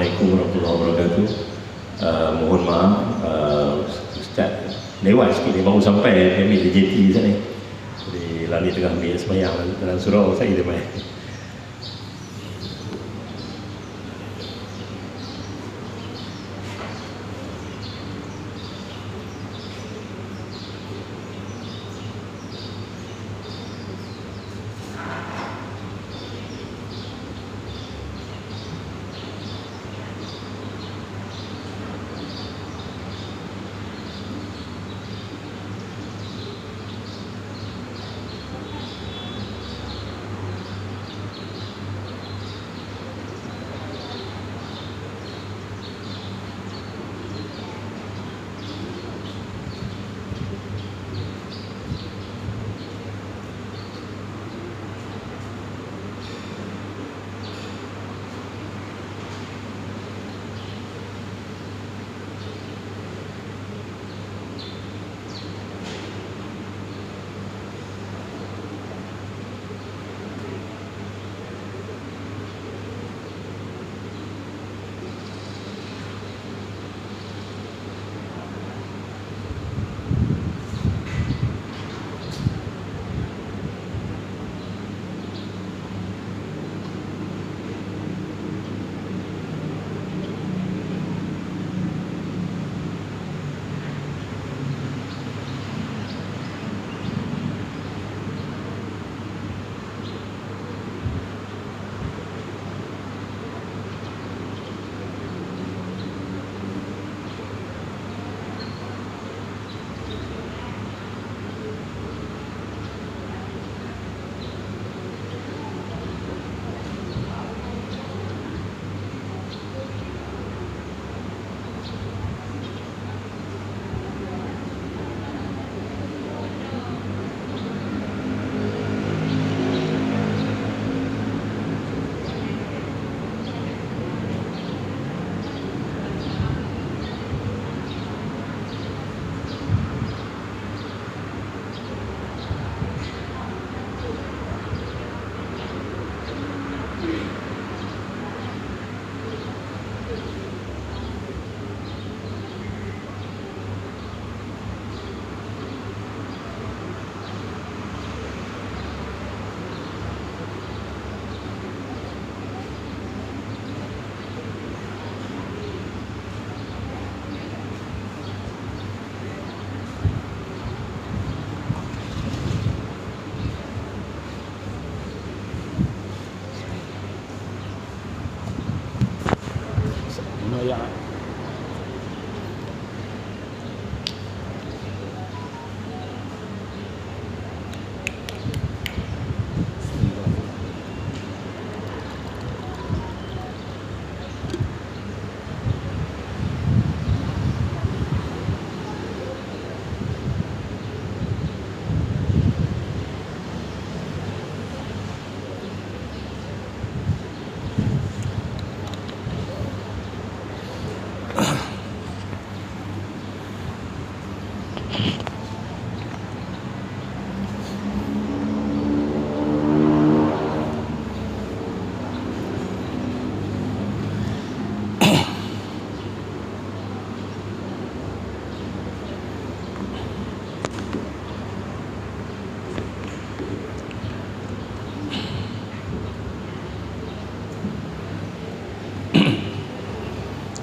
Assalamualaikum warahmatullahi wabarakatuh. Mohon maaf, Ustaz lewat sikit, dia baru sampai ambil di JT Ustaz ni. Jadi lari tengah ambil semayang dalam surau saya dia main.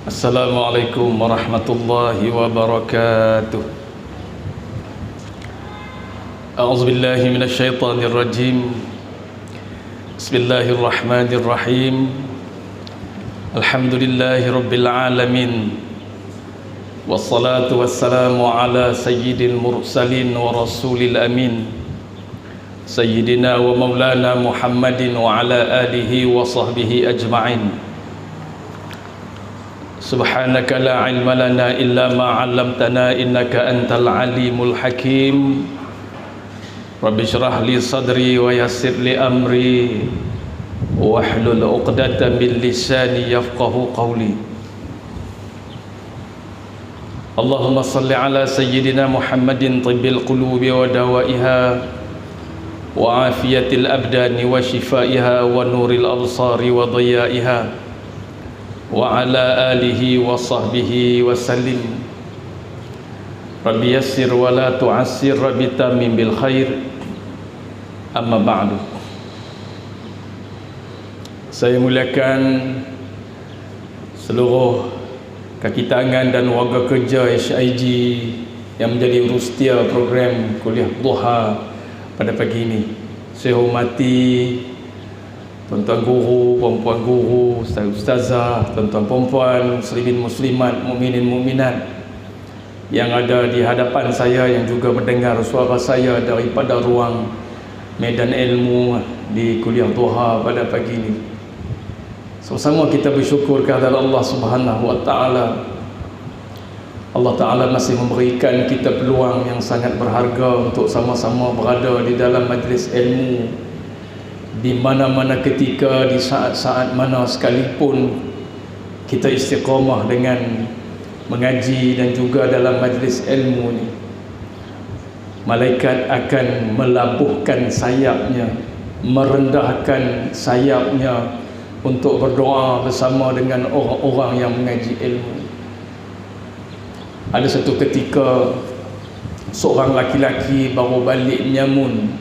Assalamualaikum warahmatullahi wabarakatuh. A'udzubillahi minasyaitonir rajim. Bismillahirrahmanirrahim. Alhamdulillahi rabbil alamin. Wassalatu wassalamu ala sayyidil mursalin wa rasulil amin. Sayyidina wa maulana Muhammadin wa ala alihi wa sahbihi ajma'in. Subhanaka la ilma lana illa ma 'allamtana innaka antal alimul hakim. Rabbi shrah li sadri wa yassir li amri wahlul 'uqdatam min lisani yafqahu qawli. Allahumma salli ala sayyidina Muhammadin tibbil qulubi wa dawaiha wa afiyatil abdani wa shifaiha wa nuril absari wa diyaiha wa ala alihi wa sahbihi wa sallim. Rabbi yassir wa la tu'assir, Rabbi tamim bil khair. Amma ba'du. Saya muliakan seluruh kaki tangan dan warga kerja HIG yang menjadi urustia program kuliah duha pada pagi ini. Saya hormati tuan-tuan guru, puan-puan guru, ustaz-ustazah, tuan-tuan puan-puan, muslimin muslimat, mukminin mukminat yang ada di hadapan saya, yang juga mendengar suara saya daripada ruang medan ilmu di kuliah duha pada pagi ini. Sama-sama kita bersyukur kepada Allah Subhanahu wa taala. Allah Ta'ala masih memberikan kita peluang yang sangat berharga untuk sama-sama berada di dalam majlis ilmu di mana-mana ketika, di saat-saat mana sekalipun kita istiqamah dengan mengaji dan juga dalam majlis ilmu ni. Malaikat akan melabuhkan sayapnya, merendahkan sayapnya untuk berdoa bersama dengan orang-orang yang mengaji ilmu. Ada satu ketika seorang laki-laki baru balik menyamun.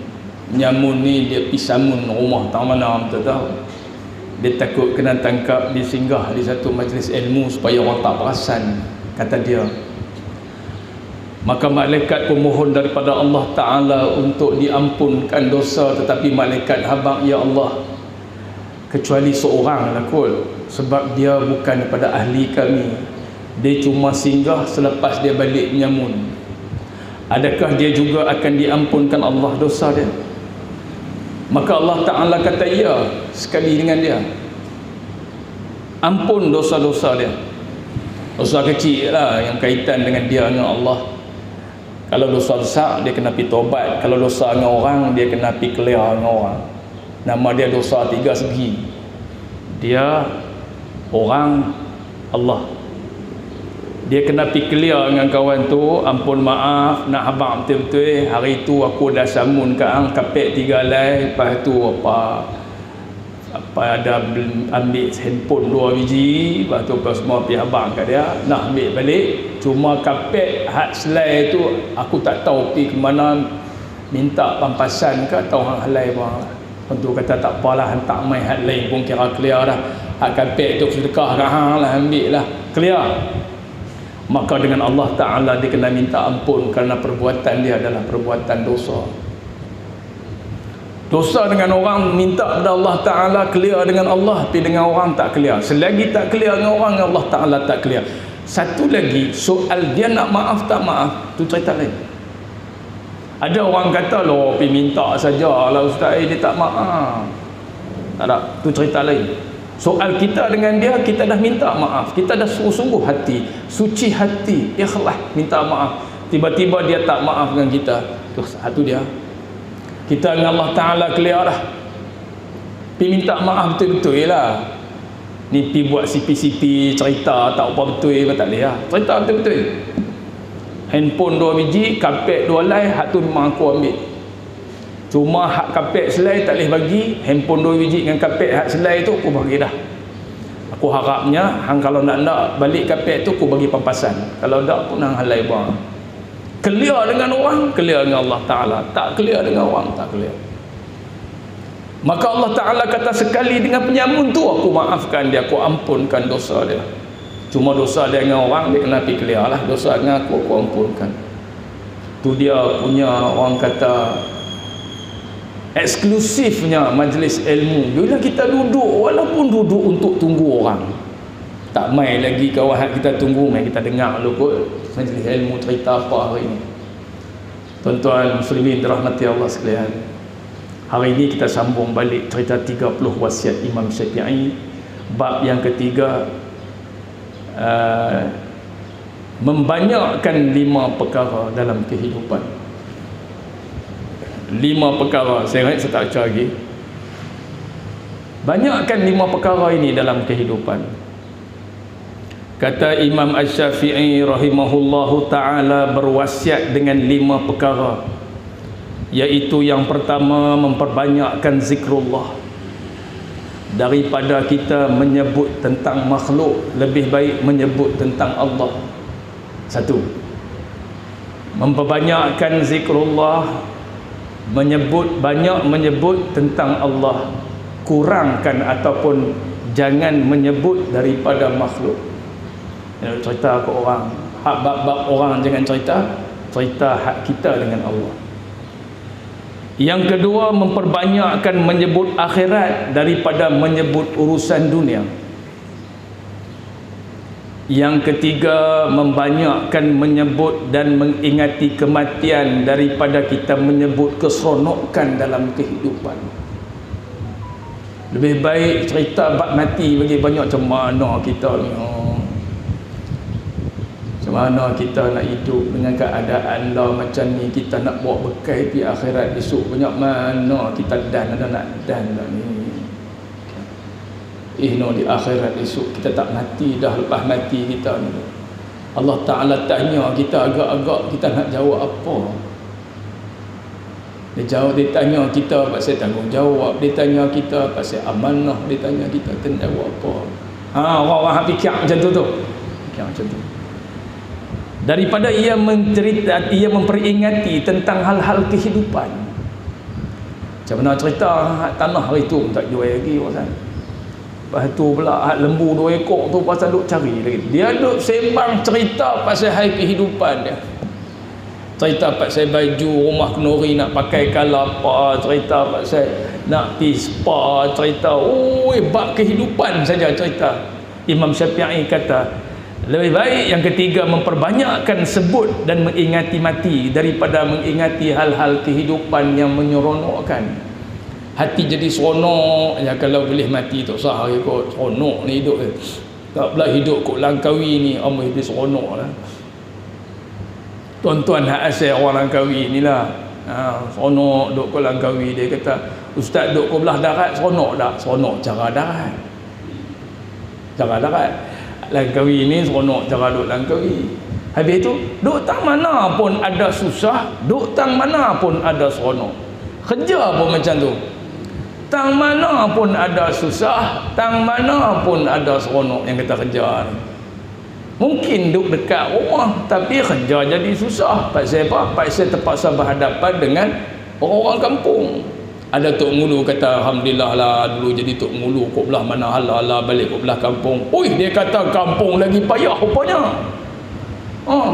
Menyamun ni dia pergi samun rumah tak mana, tak tahu. Dia takut kena tangkap, dia singgah di satu majlis ilmu supaya orang tak perasan, kata dia. Maka malaikat pun mohon daripada Allah Ta'ala untuk diampunkan dosa, tetapi malaikat habaq, ya Allah, kecuali seorang lah kot, sebab dia bukan daripada ahli kami, dia cuma singgah selepas dia balik menyamun. Adakah dia juga akan diampunkan Allah dosa dia? Maka Allah Ta'ala kata ya, sekali dengan dia, ampun dosa-dosa dia. Dosa kecil lah yang kaitan dengan dia dengan Allah. Kalau dosa besar dia kena pergi taubat. Kalau dosa dengan orang dia kena pergi clear dengan orang. Nama dia dosa tiga segi. Dia, orang, Allah. Dia kena pergi clear dengan kawan tu, ampun maaf, nak habaq betul-betul, hari tu aku dah samun kang kapek 3 helai, lepas tu apa ada ambil handphone 2 biji, lepas tu apa semua pergi habaq kat dia, nak ambil balik, cuma kapek hat selai tu aku tak tahu pergi ke mana, minta pampasan ke atau orang helai bang. Tentu kata tak apalah, hantar mai hat lain pun kira clear dah. Hat kapek tu sedekah kat hang lah, ambil lah, clear. Maka dengan Allah Ta'ala dia kena minta ampun kerana perbuatan dia adalah perbuatan dosa. Dosa dengan orang minta kepada Allah Ta'ala clear dengan Allah, tapi dengan orang tak clear. Selagi tak clear dengan orang, Allah Ta'ala tak clear. Satu lagi, soal dia nak maaf tak maaf, tu cerita lain. Ada orang kata loh, pergi minta saja lah ustaz, dia tak maaf. Tak ada, tu cerita lain. Soal kita dengan dia, kita dah minta maaf, kita dah sungguh-sungguh hati, suci hati, ikhlas minta maaf, tiba-tiba dia tak maaf dengan kita, satu dia. Kita dengan Allah Ta'ala clear dah, pergi minta maaf betul-betul lah. Ni pergi buat CP-CP cerita tak apa betul, tak boleh lah, cerita betul-betul. Handphone 2 biji, kapek 2 helai, hak tu memang aku ambil. Cuma hak kapek selai tak boleh bagi, handphone 2 biji dengan kapek hak selai tu aku bagi dah. Aku harapnya hang kalau nak balik kapek tu aku bagi pampasan. Kalau tak pun hang halai bang. Clear dengan orang, clear dengan Allah Ta'ala. Tak clear dengan orang, tak clear. Maka Allah Ta'ala kata sekali dengan penyamun tu aku maafkan dia, aku ampunkan dosa dia. Cuma dosa dia dengan orang dia kena pergi clear lah. Dosa dengan aku ampunkan. Tu dia punya, orang kata, eksklusifnya majlis ilmu. Bila kita duduk, walaupun duduk untuk tunggu orang, tak mai lagi kawan kita tunggu, mai kita dengar dulu kot majlis ilmu cerita apa hari ini. Tuan-tuan muslimin dirahmati Allah sekalian, hari ini kita sambung balik cerita 30 wasiat Imam Syafi'i. Bab yang ketiga, membanyakkan 5 perkara dalam kehidupan. 5 perkara, saya ingat saya tak baca lagi. Banyakkan 5 perkara ini dalam kehidupan. Kata Imam Asy-Syafi'i rahimahullahu ta'ala berwasiat dengan 5 perkara, iaitu yang pertama, memperbanyakkan zikrullah. daripada kita menyebut tentang makhluk, lebih baik menyebut tentang Allah. Satu, memperbanyakkan zikrullah, banyak menyebut tentang Allah, kurangkan ataupun jangan menyebut daripada makhluk. Cerita ke orang, hak bab-bab orang jangan cerita hak kita dengan Allah. Yang kedua, memperbanyakkan menyebut akhirat daripada menyebut urusan dunia. Yang ketiga, membanyakkan menyebut dan mengingati kematian daripada kita menyebut keseronokan dalam kehidupan. Lebih baik cerita bab mati bagi banyak macam mana kita ni. Macam mana kita nak hidup dengan keadaan lah macam ni, kita nak bawa bekal di akhirat esok banyak mana kita dan ada nak dan lah ni. Di akhirat esok kita tak mati dah, lepas mati kita ni Allah Ta'ala tanya kita, agak-agak kita nak jawab apa? Dia tanya kita pasal tanggungjawab, dia tanya kita pasal amanah, dia tanya kita jawab apa? Orang-orang fikir macam tu fikir macam tu. Daripada ia mencerita, ia memperingati tentang hal-hal kehidupan. Macam mana cerita tanah hari tu tak jual lagi orang. Lepas tu pula lembu 2 ekor tu pasal duk cari lagi. Dia duk sembang cerita pasal hal kehidupan dia. Cerita pasal baju rumah kenuri nak pakai kala apa, cerita pasal nak pergi spa, cerita bab kehidupan saja cerita. Imam Syafi'i kata, lebih baik yang ketiga memperbanyakkan sebut dan mengingati mati daripada mengingati hal-hal kehidupan yang menyeronokkan. Hati jadi seronok ya, kalau boleh mati tak sah kot, seronok ni hidup. Tak pula hidup kot Langkawi ni amat dia seronok lah. Tuan-tuan hak asal orang Langkawi ni lah, seronok duduk kot Langkawi. Dia kata, ustaz duduk kot belah darat seronok tak? Seronok cara darat, Langkawi ni seronok cara duduk Langkawi. Habis tu duduk tang mana pun ada susah, duduk tang mana pun ada seronok. Kerja pun macam tu, tang mana pun ada susah, tang mana pun ada seronok yang kita kerja ni. Mungkin duduk dekat rumah tapi kerja jadi susah. Pasal apa? Pasal terpaksa berhadapan dengan orang-orang kampung. Ada Tok Ngulu kata, alhamdulillah lah dulu jadi Tok Ngulu kok belah mana halah balik kok belah kampung. Dia kata kampung lagi payah rupanya.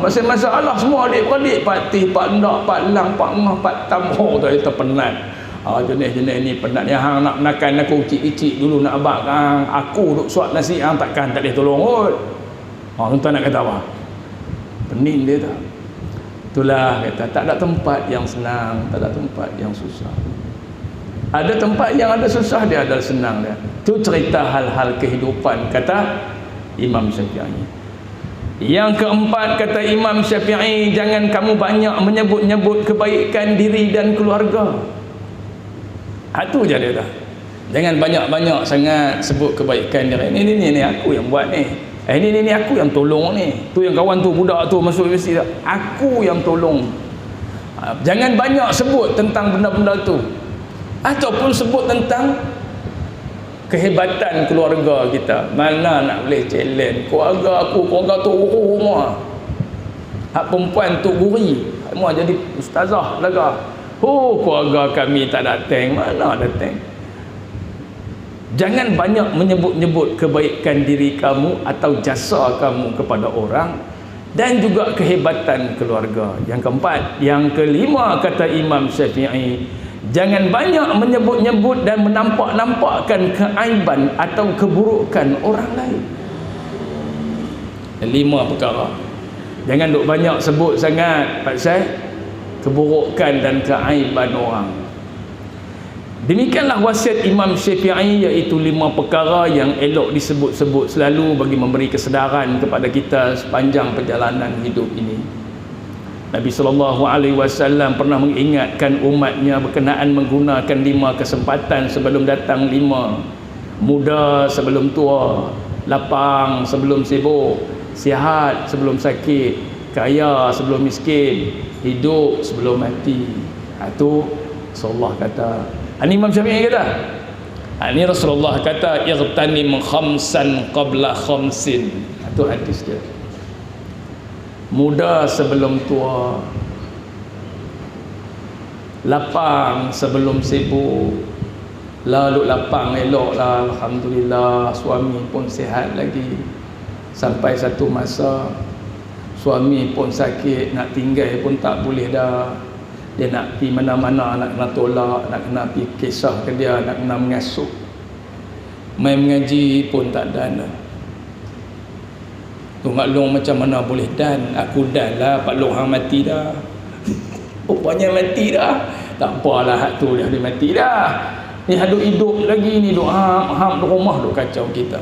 Pasal masalah semua adik-beradik, Pak Tih, Pak Ndak, Pak Lang, Pak Ngah, Pak Tam, dia terpenat. Jenis-jenis ni penat. Yang hang nak makan aku icik-icik dulu nak abang aku duk suap nasi takkan tak boleh tolong kot. Tuan nak kata apa? Pening dia tak? Itulah kata, tak ada tempat yang senang, tak ada tempat yang susah. Ada tempat yang ada susah dia, ada senang dia. Itu cerita hal-hal kehidupan, kata Imam Syafi'i. Yang keempat, kata Imam Syafi'i, jangan kamu banyak menyebut-nyebut kebaikan diri dan keluarga. Itu je dia dah. Jangan banyak-banyak sangat sebut kebaikan diri. Ni aku yang buat ni. Ni aku yang tolong ni. Tu yang kawan tu, budak tu masuk universiti, aku yang tolong. Jangan banyak sebut tentang benda-benda tu, ataupun sebut tentang kehebatan keluarga kita. Mana nak boleh challenge keluarga aku, keluarga tu rumah. Hak perempuan tu guri, semua jadi ustazah belaga. Keluarga kami tak datang, mana datang. Jangan banyak menyebut-nyebut kebaikan diri kamu atau jasa kamu kepada orang, dan juga kehebatan keluarga. Yang keempat. Yang kelima, kata Imam Syafi'i, jangan banyak menyebut-nyebut dan menampak-nampakkan keaiban atau keburukan orang lain. 5 perkara. Jangan duk banyak sebut sangat pasal keburukan dan keaiban orang. Demikianlah wasiat Imam Syafi'i, iaitu 5 perkara yang elok disebut-sebut selalu bagi memberi kesedaran kepada kita sepanjang perjalanan hidup ini. Nabi SAW pernah mengingatkan umatnya berkenaan menggunakan 5 kesempatan sebelum datang 5. Muda sebelum tua, lapang sebelum sibuk, sihat sebelum sakit, kaya sebelum miskin, hidup sebelum mati. Itu Rasulullah kata. Imam Syafi'i kata, Ini Rasulullah kata irtanim khamsan qabla khamsin. Itu hadis dia. Muda sebelum tua, lapang sebelum sibuk. Lalu lapang eloklah, alhamdulillah, suami pun sihat lagi. Sampai satu masa suami pun sakit, nak tinggal pun tak boleh dah. Dia nak pergi mana-mana, nak kena tolak, nak kena pergi kisah ke dia, nak kena mengasuh. Main mengaji pun tak dan dah. Tu Mak Long macam mana boleh dan? Aku dan lah, Pak Long hang mati dah. Rupanya mati dah. Tak apalah, hak tu dia mati dah. Ni hadut hidup lagi ni, duk hang rumah duk kacau kita.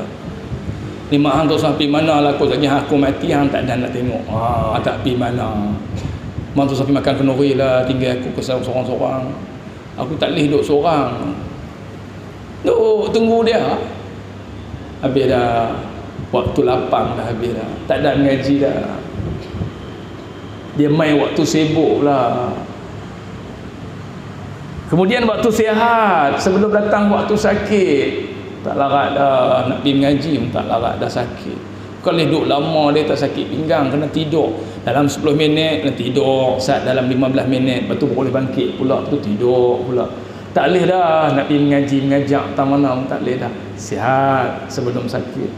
Ni mak hang tu sampai mana lah, aku aku mati hang tak dan nak tengok. Tak pergi mana. Mak tu sampai makan kenduri lah, tinggal aku ke seorang-seorang. Aku tak boleh duduk seorang. Duk tunggu dia. Habis dah. Waktu lapang dah habis dah. Tak ada mengaji dah. Dia main waktu sibuk lah. Kemudian waktu sihat, sebelum datang waktu sakit, tak larat dah. Nak pergi mengaji pun tak larat dah, sakit. Kalau duduk lama dia tak sakit pinggang, kena tidur dalam 10 minit, kena tidur saat dalam 15 minit, lepas tu boleh bangkit pula, lepas tu tidur pula. Tak boleh dah nak pergi mengaji, mengajak tak mana pun tak boleh dah. Sihat sebelum sakit,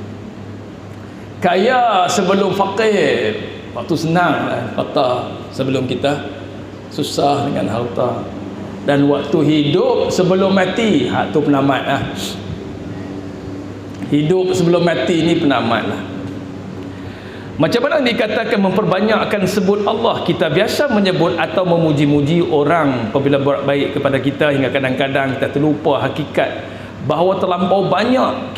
kaya sebelum fakir. Waktu senang lah kata, sebelum kita susah dengan harta. Dan waktu hidup sebelum mati, hak tu penamat lah. Hidup sebelum mati ni penamat lah. Macam mana dikatakan memperbanyakkan sebut Allah? Kita biasa menyebut atau memuji-muji orang apabila buat baik kepada kita, hingga kadang-kadang kita terlupa hakikat bahawa terlampau banyak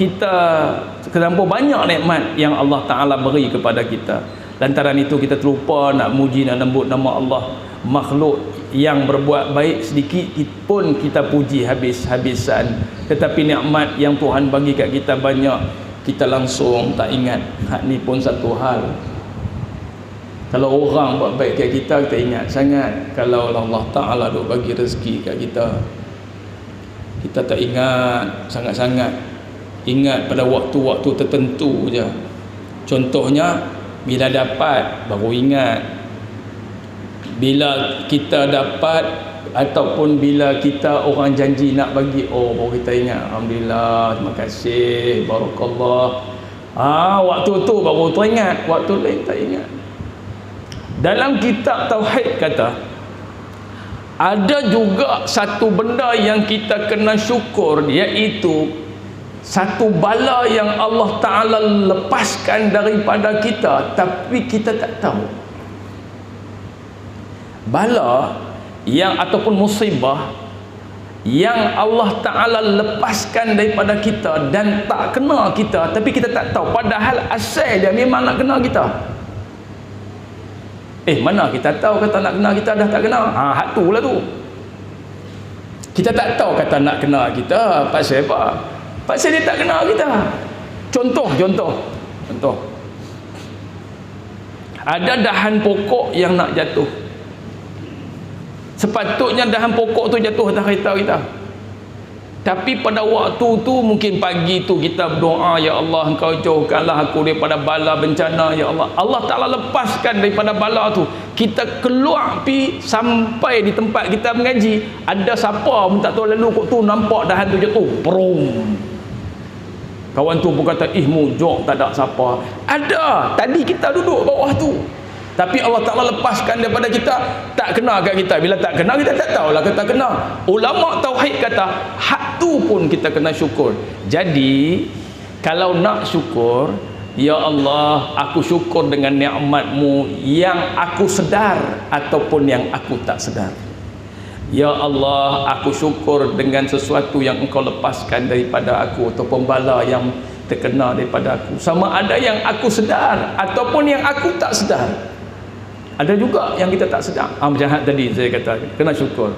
nikmat yang Allah Ta'ala beri kepada kita. Lantaran itu kita terlupa nak muji, nak sebut nama Allah. Makhluk yang berbuat baik sedikit pun kita puji habis-habisan, tetapi nikmat yang Tuhan bagi kat kita banyak, kita langsung tak ingat. Hak ni pun satu hal. Kalau orang buat baik kat kita, kita ingat sangat. Kalau Allah Ta'ala duk bagi rezeki kat kita, kita tak ingat sangat-sangat. Ingat pada waktu-waktu tertentu je. Contohnya, bila dapat baru ingat. Bila kita dapat ataupun bila kita orang janji nak bagi, baru kita ingat. Alhamdulillah, terima kasih, barakallah. Waktu tu baru teringat, waktu lain tak ingat. Dalam kitab Tauhid kata, ada juga satu benda yang kita kena syukur, iaitu satu bala yang Allah Ta'ala lepaskan daripada kita, tapi kita tak tahu. Bala yang ataupun musibah yang Allah Ta'ala lepaskan daripada kita dan tak kena kita, tapi kita tak tahu, padahal asal dia memang nak kena kita. Mana kita tahu kata nak kena kita dah tak kena? Hak tu lah tu. Kita tak tahu kata nak kena kita, pasal apa? Pasal dia tak kena kita. Contoh. Ada dahan pokok yang nak jatuh. Sepatutnya dahan pokok tu jatuh atas kereta kita. Tapi pada waktu tu, mungkin pagi tu kita berdoa, ya Allah, Engkau jauhkanlah aku daripada bala bencana, ya Allah. Allah Ta'ala lepaskan daripada bala tu. Kita keluar pi sampai di tempat kita mengaji, ada siapa pun tak tahu, lalu kok tu nampak dahan tu jatuh, perum. Kawan tu pun kata, mujok, tak ada siapa. Ada, tadi kita duduk bawah tu, tapi Allah Ta'ala lepaskan daripada kita, tak kena kat kita. Bila tak kena, kita tak tahulah kata kena. Ulama Tauhid kata, hak tu pun kita kena syukur. Jadi, kalau nak syukur, ya Allah, aku syukur dengan nikmat-Mu yang aku sedar ataupun yang aku tak sedar. Ya Allah, aku syukur dengan sesuatu yang Engkau lepaskan daripada aku, ataupun bala yang terkena daripada aku. Sama ada yang aku sedar ataupun yang aku tak sedar. Ada juga yang kita tak sedar. Macam tadi saya kata, kena syukur.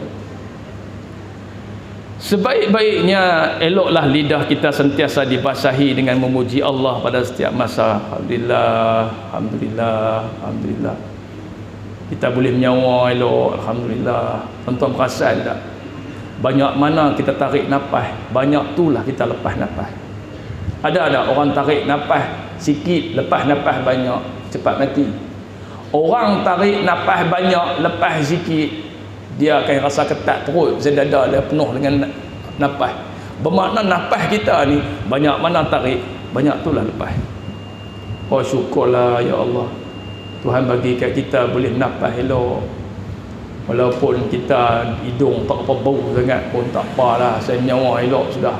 Sebaik-baiknya eloklah lidah kita sentiasa dibasahi dengan memuji Allah pada setiap masa. Alhamdulillah, alhamdulillah, alhamdulillah. Kita boleh menyawa elok, alhamdulillah. Tuan-tuan perasan tak? Banyak mana kita tarik nafas, banyak itulah kita lepas nafas. Ada orang tarik nafas sikit, lepas nafas banyak, cepat mati. Orang tarik nafas banyak, lepas sikit, dia akan rasa ketat perut, dada dia penuh dengan nafas. Bermakna nafas kita ni banyak mana tarik, banyak itulah lepas. Oh syukurlah ya Allah, Tuhan bagi kat kita boleh nafas elok. Walaupun kita hidung tak apa bau sangat pun tak apalah, saya nyawa elok sudah.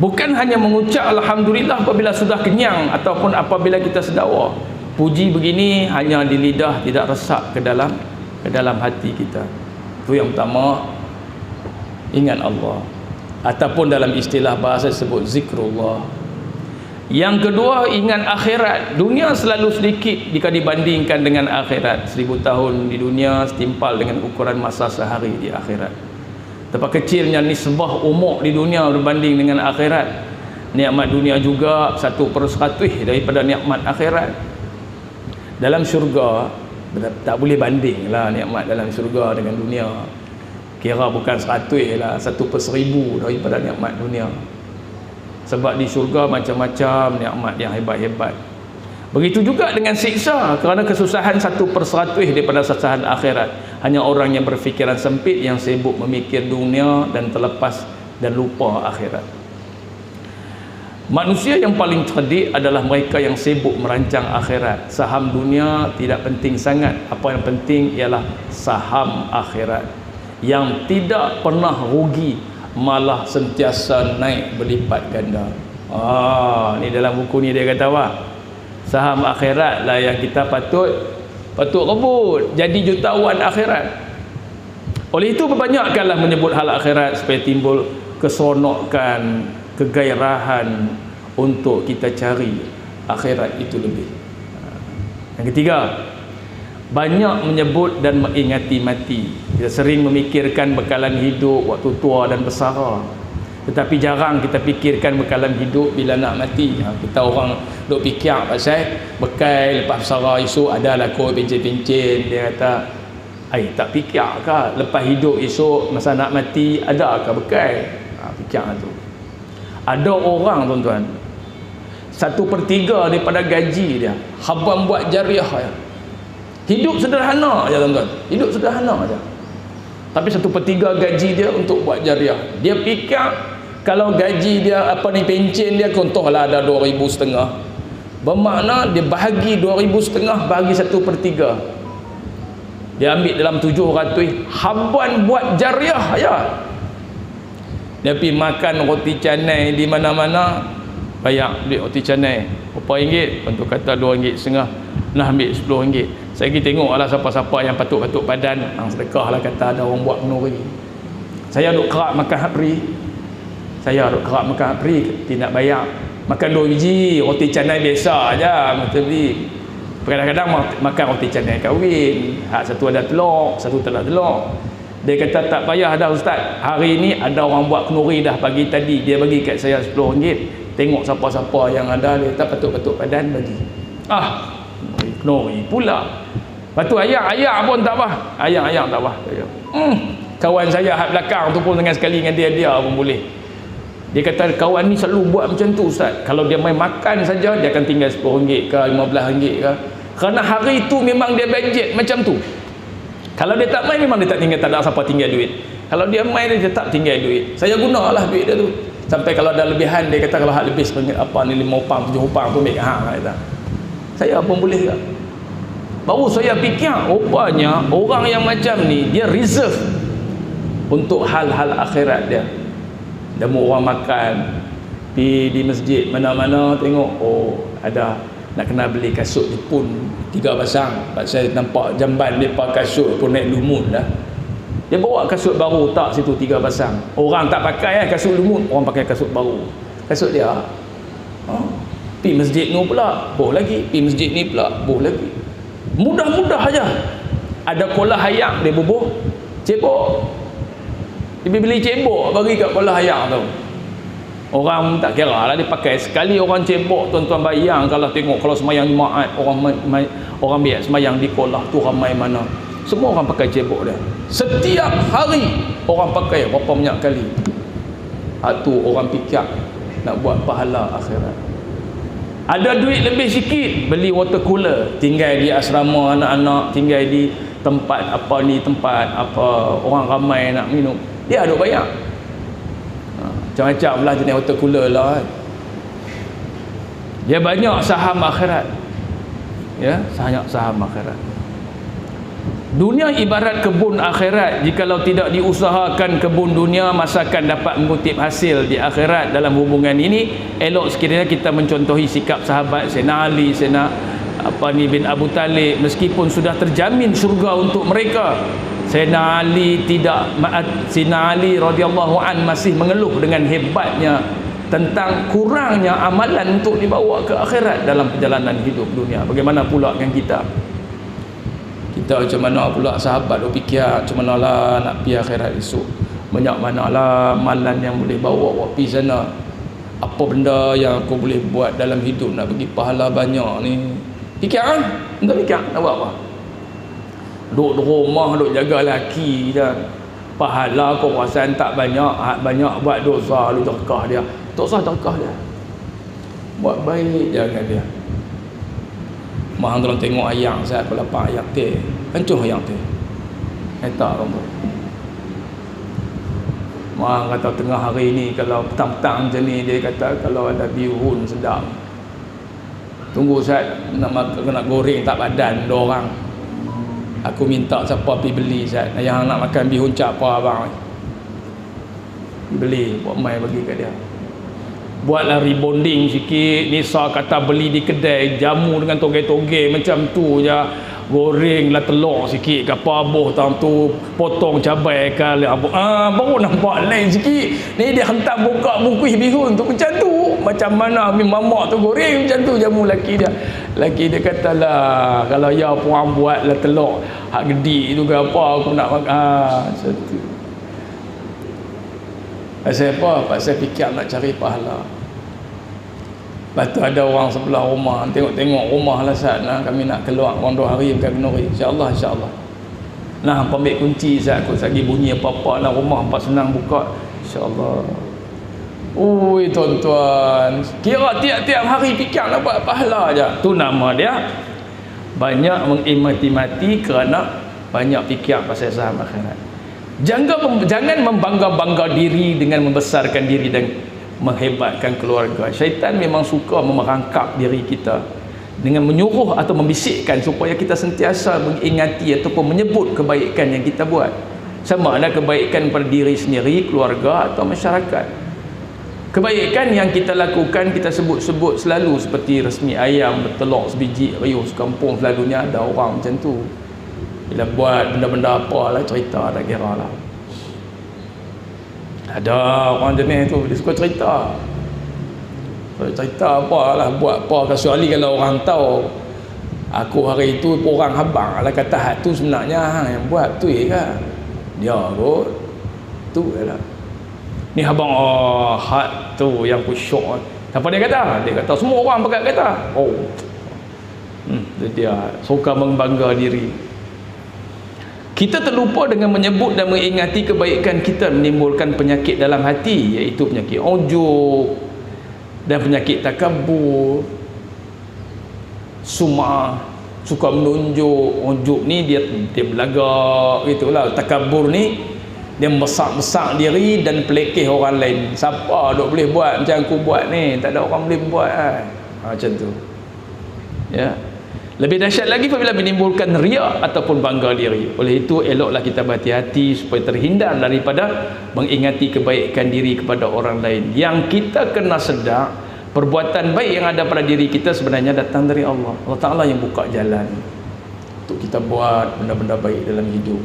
Bukan hanya mengucap alhamdulillah apabila sudah kenyang ataupun apabila kita sedawa. Puji begini hanya di lidah, tidak resap ke dalam hati kita. Itu yang pertama, ingat Allah, ataupun dalam istilah bahasa disebut zikrullah. Yang kedua, ingat akhirat. Dunia selalu sedikit jika dibandingkan dengan akhirat. 1000 tahun di dunia setimpal dengan ukuran masa sehari di akhirat. Betapa kecilnya nisbah umur di dunia berbanding dengan akhirat. Nikmat dunia juga 1/100 daripada nikmat akhirat. Dalam syurga tak boleh banding lah nikmat dalam syurga dengan dunia. Kira bukan 100 lah, 1/1000 daripada nikmat dunia. Sebab di syurga macam-macam nikmat yang hebat-hebat. Begitu juga dengan siksa, kerana kesusahan 1/100 daripada kesusahan akhirat. Hanya orang yang berfikiran sempit, yang sibuk memikir dunia dan terlepas dan lupa akhirat. Manusia yang paling cerdik adalah mereka yang sibuk merancang akhirat. Saham dunia tidak penting sangat. Apa yang penting ialah saham akhirat yang tidak pernah rugi, malah sentiasa naik berlipat ganda. Ni dalam buku ni dia kata apa? Saham akhirat lah yang kita patut rebut, jadi jutawan akhirat. Oleh itu berbanyakkanlah menyebut hal akhirat supaya timbul keseronokan, kegairahan untuk kita cari akhirat itu lebih. Yang ketiga, banyak menyebut dan mengingati mati. Kita sering memikirkan bekalan hidup waktu tua dan bersara, tetapi jarang kita fikirkan bekalan hidup bila nak mati. Kita orang duk fikir pasal bekal lepas bersara esok ada lah kot pencen-pencen. Dia kata, tak fikir ke lepas hidup esok masa nak mati ada ke bekal? Fikir tu. Ada orang tuan-tuan, 1/3 daripada gaji dia habang buat jariah ya. Hidup sederhana aja tuan-tuan, hidup sederhana aja. Tapi 1/3 gaji dia untuk buat jariah. Dia fikir kalau gaji dia pencen dia contohlah ada 2,500, bermakna dia bahagi 2,500 bahagi 1/3. Dia ambil dalam 700, haban buat jariah ya. Dia pergi makan roti canai di mana-mana, bayar duit roti canai berapa ringgit? Contoh kata RM2.5, nak ambil RM10. Saya pergi tengok lah siapa-siapa yang patut-patut padan, sedekah lah kata ada orang buat kenduri. Saya duk kerap makan hapri, tidak bayar. Makan 2 biji roti canai biasa aja, macam ni. Kadang-kadang makan roti canai kahwin, satu ada telur, satu tak ada telur. Dia kata tak payah dah ustaz, hari ni ada orang buat kenduri dah pagi tadi, dia bagi kat saya RM10. Tengok siapa-siapa yang ada, dia tak patut-patut padan bagi. Kenduri pula. Lepas tu ayam pun tak apa. Ayam tak apa. Kawan saya hak belakang tu pun dengan sekali dengan dia pun boleh. Dia kata kawan ni selalu buat macam tu ustaz. Kalau dia main makan saja, dia akan tinggal RM10 ke RM15 ke. Kerana hari tu memang dia bajet macam tu. Kalau dia tak main, memang dia tak tinggal, tak ada siapa tinggal duit. Kalau dia main, dia tak tinggal duit. Saya gunalah duit dia tu. Sampai kalau ada lebihan, dia kata kalau hak lebih apa ni 5 upang, 7 upang tu ambil kata. Saya pun boleh tak? Baru saya fikir, rupanya orang yang macam ni dia reserve untuk hal-hal akhirat dia. Dia mau orang makan di masjid mana-mana, tengok ada nak kena beli kasut Jepun 3 pasang. Saya nampak jamban depa kasut pun naik lumut dah. Dia bawa kasut baru tak situ 3 pasang. Orang tak pakai kasut lumut, orang pakai kasut baru. Kasut dia. Pi masjid ni pula, boh lagi. Pi masjid ni pula, boh lagi. Mudah-mudah aja. Ada kolah ayam dia bubuh, cebok. Dia beli cebok bagi kat kolah ayam tu. Orang tak kira lah, dia pakai sekali orang cebok. Tuan-tuan bayang kalau tengok, kalau semayang Jumaat orang biar semayang di kolah tu ramai mana. Semua orang pakai cebok dia. Setiap hari orang pakai berapa banyak kali. Tu orang fikir nak buat pahala akhirat. Ada duit lebih sikit, beli water cooler, tinggal di asrama anak-anak, tinggal di tempat apa ni, tempat apa orang ramai nak minum, dia ada bayar. Macam-macam lah jenis water cooler lah. Dia banyak saham akhirat. Ya, banyak saham akhirat. Dunia ibarat kebun akhirat. Jikalau tidak diusahakan kebun dunia, masa akan dapat mengutip hasil di akhirat. Dalam hubungan ini, elok sekiranya kita mencontohi sikap sahabat Sayyidina Ali, Sayyidina bin Abu Talib. Meskipun sudah terjamin syurga untuk mereka, Sayyidina Ali radhiyallahu an masih mengeluh dengan hebatnya tentang kurangnya amalan untuk dibawa ke akhirat dalam perjalanan hidup dunia. Bagaimana pula dengan kita? Kita macam mana pula sahabat fikir macam manalah nak pergi akhirat esok, banyak manalah amalan yang boleh bawa pergi sana, apa benda yang aku boleh buat dalam hidup nak bagi pahala banyak ni. Fikir kan? Tak fikir nak buat apa? Duduk di rumah, duduk jaga laki je, pahala kau perasan tak banyak, banyak buat dosa, lu terkah dia. Tak usah terkah dia, buat baik jangan dia. Mahang tolong tengok ayam saya, aku lapar ayam teh, hancur ayam teh, tak rambut. Mahang kata tengah hari ni, kalau petang-petang macam ni, dia kata kalau ada bihun sedap, tunggu saya nak goreng tak badan dua orang. Aku minta siapa pergi beli saya, yang nak makan bihun cap apa abang, beli buat mai bagi kat dia. Buatlah rebonding sikit. Nisa kata beli di kedai jamu dengan toge-toge macam tu je, gorenglah telur sikit ke apa abuh tang tu, potong cabai ke baru nampak lain sikit. Ni dia hentak buka bungkus bihun tu macam tu, macam mana mamak tu goreng macam tu jamu laki dia. Laki dia katalah kalau ya puang buatlah telur hak gede tu ke apa aku nak makan. Satu pasal apa? Pasal fikir nak cari pahala. Lepas tu ada orang sebelah rumah, tengok-tengok rumah lah saat nah, kami nak keluar orang 2 hari bukan kenuri. InsyaAllah, insyaAllah. Nah, ambil kunci saat aku lagi bunyi apa-apa lah rumah, apa senang buka. InsyaAllah. Ui tuan-tuan, kira tiap-tiap hari fikir nak buat pahala je. Tu nama dia banyak mengimati-mati kerana banyak fikir pasal saham akhirat. Jangan membangga-bangga diri dengan membesarkan diri dan menghebatkan keluarga. Syaitan memang suka memerangkap diri kita dengan menyuruh atau membisikkan supaya kita sentiasa mengingati ataupun menyebut kebaikan yang kita buat. Sama ada kebaikan pada diri sendiri, keluarga atau masyarakat. Kebaikan yang kita lakukan kita sebut-sebut selalu, seperti resmi ayam bertelur sebiji riuh sekampung, selalunya ada orang macam tu. Bila buat benda-benda apalah cerita tak kira lah. Ada orang jenis tu dia suka cerita apalah, buat apa, kecuali kalau orang tahu aku hari itu orang habang lah kata hak tu sebenarnya hang yang buat tu kan dia kot tu lah ni habang hak tu yang kusyuk. Apa dia kata semua orang pakai kata dia suka membangga diri. Kita terlupa dengan menyebut dan mengingati kebaikan kita menimbulkan penyakit dalam hati, iaitu penyakit ujub dan penyakit takabur, sum'ah, suka menunjuk. Ujub ni dia belagak gitulah. Takabur ni dia besar-besar diri dan pelekeh orang lain. Siapa dok boleh buat macam aku buat ni, tak ada orang boleh buat macam tu ya. Lebih dahsyat lagi apabila menimbulkan riak ataupun bangga diri. Oleh itu eloklah kita berhati-hati supaya terhindar daripada mengingati kebaikan diri kepada orang lain. Yang kita kena sedar, perbuatan baik yang ada pada diri kita sebenarnya datang dari Allah. Allah Ta'ala yang buka jalan untuk kita buat benda-benda baik dalam hidup.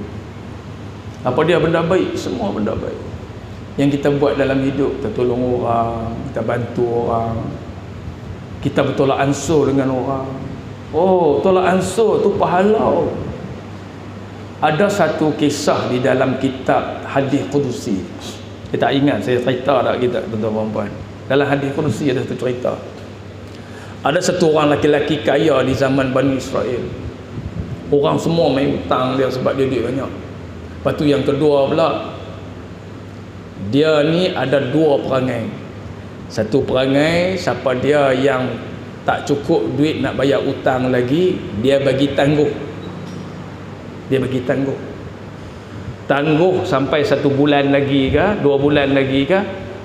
Apa dia benda baik? Semua benda baik yang kita buat dalam hidup. Kita tolong orang, kita bantu orang, kita bertolak ansur dengan orang. Tolak ansur tu pahala. Ada satu kisah di dalam kitab Hadis Qudusi. Saya tak ingat saya cerita tak kita tuan-tuan puan. Dalam Hadis Qudusi ada satu cerita. Ada satu orang laki-laki kaya di zaman Bani Israel. Orang semua main hutang dia sebab dia duit banyak. Lepas tu yang kedua pula, dia ni ada dua perangai. Satu perangai, siapa dia yang tak cukup duit nak bayar hutang lagi, dia bagi tangguh. Dia bagi tangguh. Tangguh sampai 1 bulan lagi ke, 2 bulan lagi ke,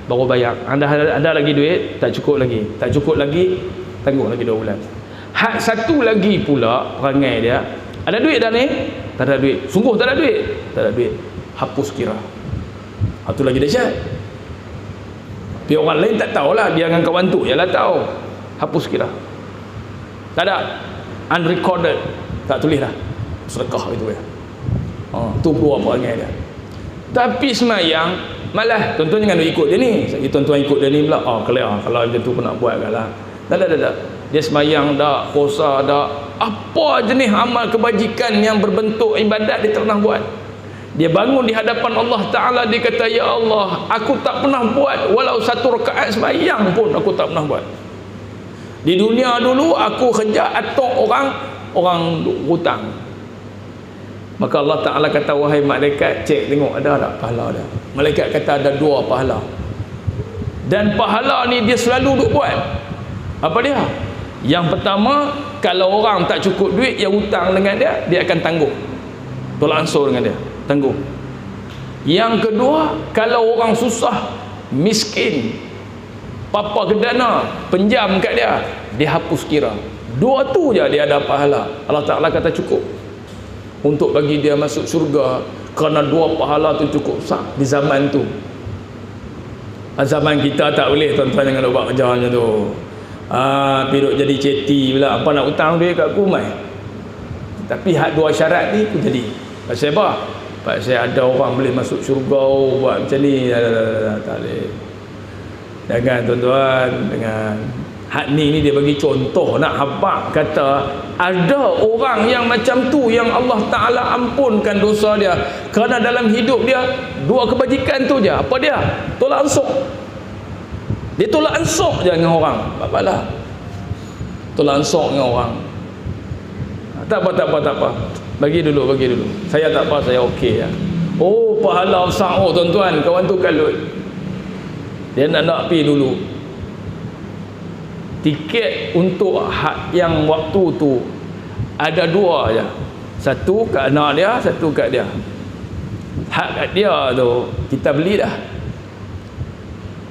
baru bayar. Ada lagi duit, tak cukup lagi. Tak cukup lagi, tangguh lagi 2 bulan. Hak satu lagi pula perangai dia, ada duit dah ni? Tak ada duit. Sungguh tak ada duit? Tak ada duit. Hapus kira. Itu lagi dahsyat. Tapi orang lain tak tahulah, dia dengan kawan tu ialah tahu. Hapus kira. Tak ada. Unrecorded. Tak tulis dah. Sedekah itu ya. Tu dua perangai dia. Tapi semayang malah tuan-tuan jangan ikut dia ni. Tuan-tuan ikut dia ni pula, kalau macam tu pun nak buat kan lah. Tak. Dia semayang dak, puasa dak, apa jenis amal kebajikan yang berbentuk ibadat dia tak pernah buat. Dia bangun di hadapan Allah Ta'ala, dia kata, ya Allah, aku tak pernah buat walau 1 rakaat semayang pun aku tak pernah buat. Di dunia dulu aku kerja atok orang hutang. Maka Allah Ta'ala kata, wahai malaikat, cek tengok ada tak pahala dia. Malaikat kata ada 2 pahala. Dan pahala ni dia selalu duk buat. Apa dia? Yang pertama, kalau orang tak cukup duit yang hutang dengan dia, dia akan tangguh. Tolak ansur dengan dia, tangguh. Yang kedua, kalau orang susah, miskin, papa kedana, penjam kat dia, dia hapus kira. 2 tu je dia ada pahala. Allah Ta'ala kata cukup untuk bagi dia masuk syurga, kerana 2 pahala tu cukup sah di zaman tu. Zaman kita tak boleh, tuan-tuan jangan buat kerja macam tu. Pergi jadi ceti pula, apa nak hutang duit kat aku mai. Tapi hak 2 syarat ni pun jadi. Pasal apa? Pasal ada orang boleh masuk syurga buat macam ni. Tak boleh. Jangan tuan-tuan, dengan hak ni dia bagi contoh, nak habaq kata ada orang yang macam tu yang Allah Ta'ala ampunkan dosa dia kerana dalam hidup dia 2 kebajikan tu je. Apa dia? Tolak ansur. Dia tolak ansur je dengan orang. Bapalah. Tolak ansur dengan orang. Tak apa. Bagi dulu. Saya tak apa, saya okey ya. Oh, pahala besar tuan-tuan. Kawan tu kalut. Dia nak pergi dulu. Tiket untuk hak yang waktu tu ada 2 je. Satu kat anak dia, satu kat dia. Hak kat dia tu kita beli dah.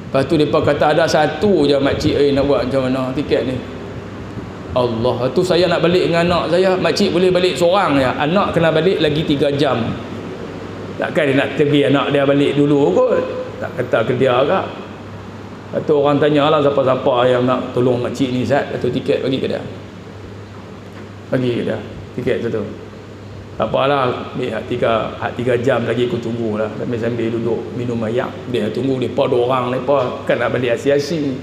Lepas tu mereka kata ada 1 je makcik nak buat macam mana tiket ni. Allah, tu saya nak balik dengan anak saya. Makcik boleh balik seorang je, anak kena balik lagi 3 jam. Takkan dia nak pergi anak dia balik dulu kot. Tak kata ke dia kak. Lepas tu orang tanyalah siapa-siapa yang nak tolong makcik ni Zat. Lepas tu tiket bagi ke dia. Tiket tu. Tak apalah, hak 3 jam lagi aku tunggulah. Sambil duduk minum ayak. Dia tunggu mereka 2 orang mereka kan nak balik asi-asi.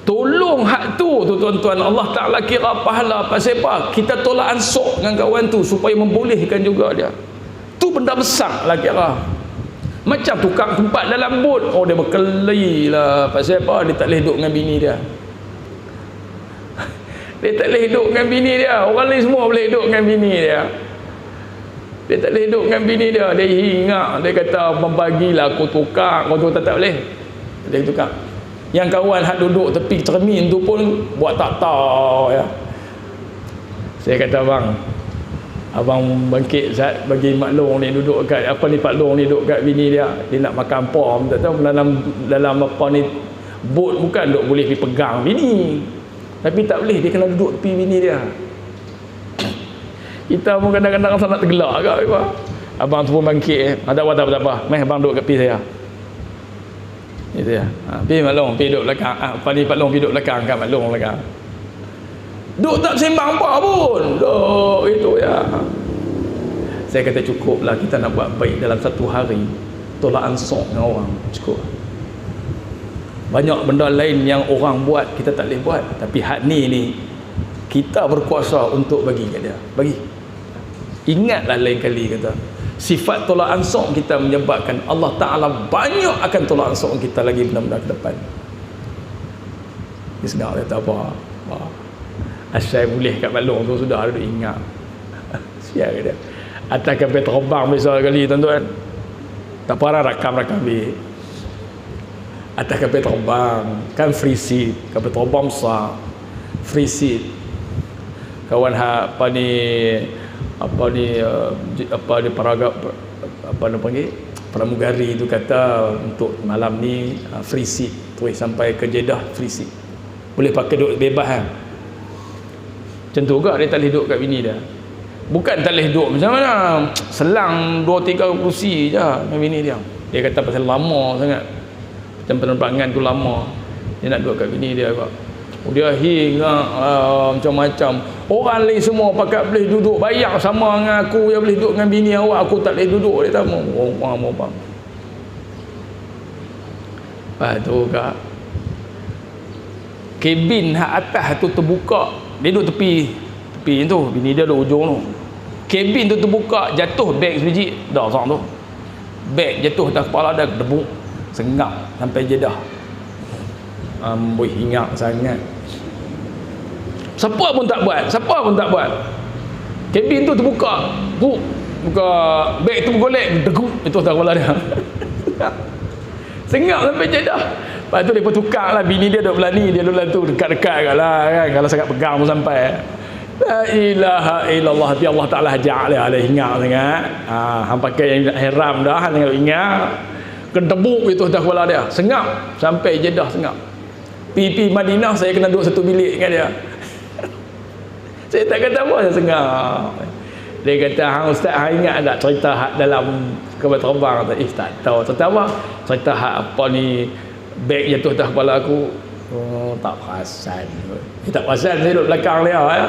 Tolong hak tu tuan-tuan, Allah Ta'ala kira pahala. Pasal apa? Kita tolak ansur dengan kawan tu supaya membolehkan juga dia. Tu benda besar lah kira. Macam tukang tempat dalam bot, dia berkelahi lah. Pasal apa? Dia tak boleh duduk dengan bini dia. Dia tak boleh hidup dengan bini dia. Orang lain semua boleh hidup dengan bini dia. Dia tak boleh hidup dengan bini dia. Dia hinggap. Dia kata, membagilah aku tukar. Kau tu tak boleh. Dia tukar. Yang kawan hak duduk tepi cermin tu pun buat tak tahu ya. Saya kata, abang bangkit Zat bagi Mak Long ni duduk kat apa ni, Pak Long ni duduk kat bini dia. Dia nak makan pom. Tak tahu dalam apa ni bot bukan duk boleh pergi pegang bini. Tapi tak boleh, dia kena duduk tepi bini dia. Kita pun kadang-kadang rasa nak tergelak kat apa. Abang tu pun bangkit. Tak apa. Meh abang duduk kat tepi saya. Itu ya. Pergi Mak Long, pergi duduk belakang. Pak Long pergi duduk belakang kat Mak Long belakang. Duduk tak sembang apa pun. Duduk itu ya. Saya kata cukuplah kita nak buat baik dalam 1 hari. Tolak ansur dengan orang. Cukup. Banyak benda lain yang orang buat kita tak boleh buat, tapi hak ni kita berkuasa untuk bagi kat dia. Bagi. Ingatlah lain kali kata, sifat tolak ansur kita menyebabkan Allah Ta'ala banyak akan tolak ansur kita lagi benda-benda ke depan. Dia sedar kata apa? Asyai boleh kat balong tu sudah ada ingat. Siap dia. Atas kapal terbang besar kali tuan-tuan. Tak parah rakam-rakam ambil. Atas kapal terbang kan free seat, kapal terbang besar. Free seat. Kawan apa ni panggil pramugari itu kata untuk malam ni free seat terus sampai ke Jeddah, free seat boleh pakai duduk bebas kan. Macam tu juga dia tak boleh duduk kat bini dia, bukan tak boleh duduk macam mana, selang 2-3 kursi je dengan bini dia. Dia kata pasal lama sangat, macam penerbangan tu lama, dia nak duduk kat bini dia juga. Dia macam-macam. Orang lain semua pakat boleh duduk bayar sama dengan aku yang boleh duduk dengan bini awak, aku tak boleh duduk. Dia tak mau. Orang. Lepas tu kak, kabin hak atas tu terbuka. Dia duduk tepi tu, bini dia duduk ujung tu. Kabin tu terbuka, jatuh beg sebiji dah orang tu. Beg jatuh atas kepala dia, debuk, sengap sampai Jeddah. Amboi hingat sangat. Siapa pun tak buat. Kabin tu terbuka. Buka beg tu bergolek, deguk itu atas kepala dia. Sengap sampai Jeddah. Lepas tu dia pun tukar lah, bini dia duduk belah ni, dia duduk tu dekat-dekat lah kan. Kalau sangat pegang pun sampai. La ilaha illallah. Tapi Allah Ta'ala ajak dia ingat sangat. Hang pakai yang haram dah, hang tengok ingat. Kedebuk itu atas kepala dia. Sengap sampai Jeddah, sengap. Pergi Madinah saya kena duduk satu bilik dengan dia. Saya tak kata apa, saya sengap. Dia kata, hang ustaz, hang ingat tak cerita hak dalam kapal terbang? Tak tahu. Cerita apa? Cerita hak apa ni, beg jatuh atas kepala aku. Oh, tak perasan. Tak perasan, saya duduk belakang dia ya.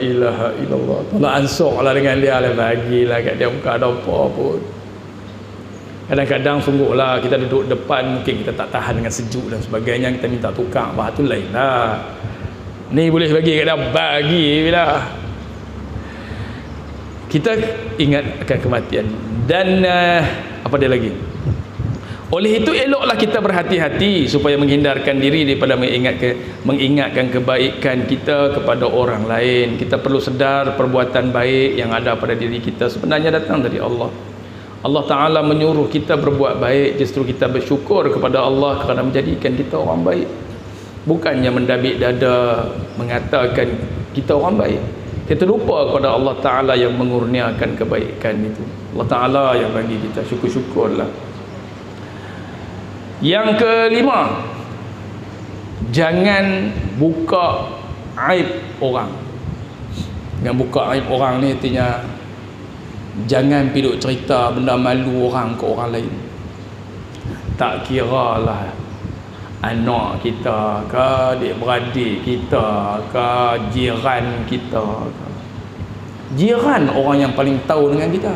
Ilaha illallah. Tolak ansur lah dengan dia lah, bagilah kat dia, bukan ada apa pun. Kadang-kadang sungguhlah kita duduk depan, mungkin kita tak tahan dengan sejuk dan sebagainya, kita minta tukar, bah tu lain lah. Ni boleh bagi kat dia, bagi bila kita ingat akan kematian. Dan apa dia lagi, oleh itu eloklah kita berhati-hati supaya menghindarkan diri daripada mengingatkan kebaikan kita kepada orang lain. Kita perlu sedar perbuatan baik yang ada pada diri kita sebenarnya datang dari Allah. Allah Ta'ala menyuruh kita berbuat baik, justru kita bersyukur kepada Allah kerana menjadikan kita orang baik, bukannya mendabik dada mengatakan kita orang baik. Kita lupa kepada Allah Ta'ala yang mengurniakan kebaikan itu. Allah Ta'ala yang bagi kita, syukur-syukurlah. Yang kelima, jangan buka aib orang. Yang buka aib orang ni artinya jangan pergi cerita benda malu orang ke orang lain. Tak kira lah anak kita ke, adik-beradik kita ke, jiran kita ke. Jiran orang yang paling tahu dengan kita.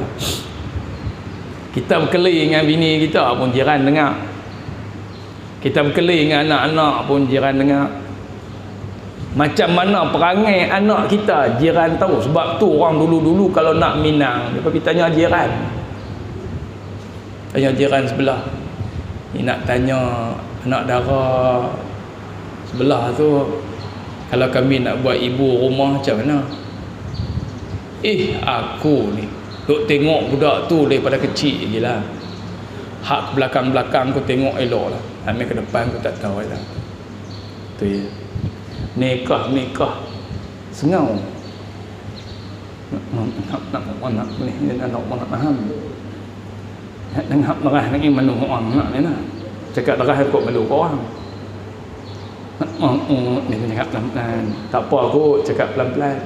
Kita berkelahi dengan bini kita pun jiran dengar. Kita berkelahi dengan anak-anak pun jiran dengar. Macam mana perangai anak kita, jiran tahu. Sebab tu orang dulu-dulu kalau nak minang, dia pergi tanya jiran. Tanya jiran sebelah. Ni nak tanya anak dara sebelah tu, kalau kami nak buat ibu rumah macam mana? Aku ni duk tengok budak tu daripada kecil je lah. Hak belakang-belakang aku tengok elok lah. Ambil ke depan aku tak tahu lah. Tu je. Nikah sengau nak ni anak nak faham nak marah lagi malu orang nak ni lah, cakap darah kok malu orang ni cakap pelan-pelan, tak apa aku cakap pelan-pelan.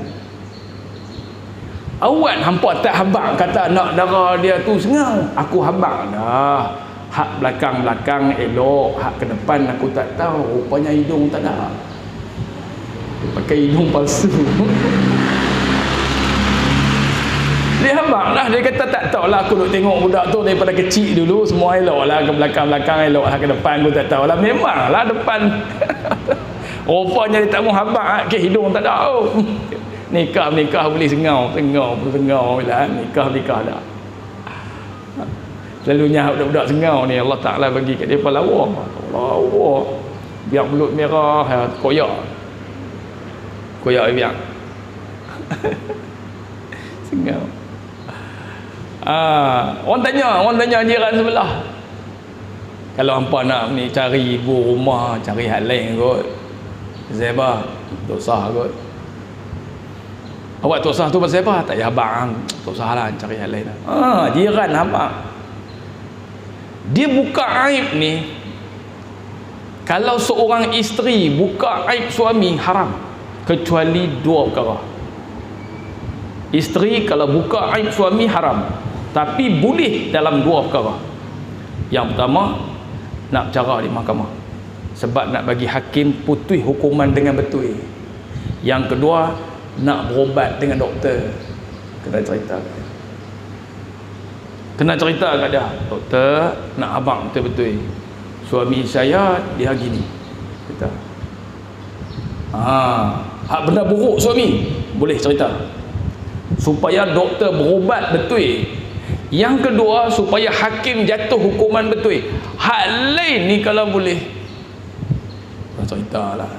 Awak hampa tak habang kata anak darah dia tu sengau, aku habang dah. Hak belakang-belakang elok, hak ke depan aku tak tahu, rupanya hidung tak ada. Pakai hidung palsu. Dia habang lah, dia kata tak tahulah, aku duk tengok budak tu daripada kecil dulu semua elok lah, ke belakang-belakang elok lah, ke depan aku tak tahulah. Memanglah depan. Rupanya dia tak mau habang, ke hidung tak ada. Nikah boleh sengau lah, nikah dah. Selalunya budak-budak sengau ni Allah Ta'ala bagi kat dia lawa. Biar mulut merah, koyak biar. Sengau. Orang tanya jiran sebelah. Kalau hampa nak ni cari ibu rumah, cari hal lain kot. Zeba, tak sah kot. Awak tak sah tu pasal apa? Tak payah abang. Tak sah lah, cari hal lain lah. Jiran hampa. Dia buka aib ni. Kalau seorang isteri buka aib suami, haram. Kecuali dua perkara. Isteri kalau buka aib suami, haram. Tapi boleh dalam dua perkara. Yang pertama, nak bercara di mahkamah. Sebab nak bagi hakim putus hukuman dengan betul. Yang kedua, nak berobat dengan doktor. Kena cerita kat dia, doktor, nak abang betul-betul, suami saya dia gini, kata hak benda buruk suami, boleh cerita supaya doktor berobat betul. Yang kedua, supaya hakim jatuh hukuman betul. Hak lain ni kalau boleh ceritalah.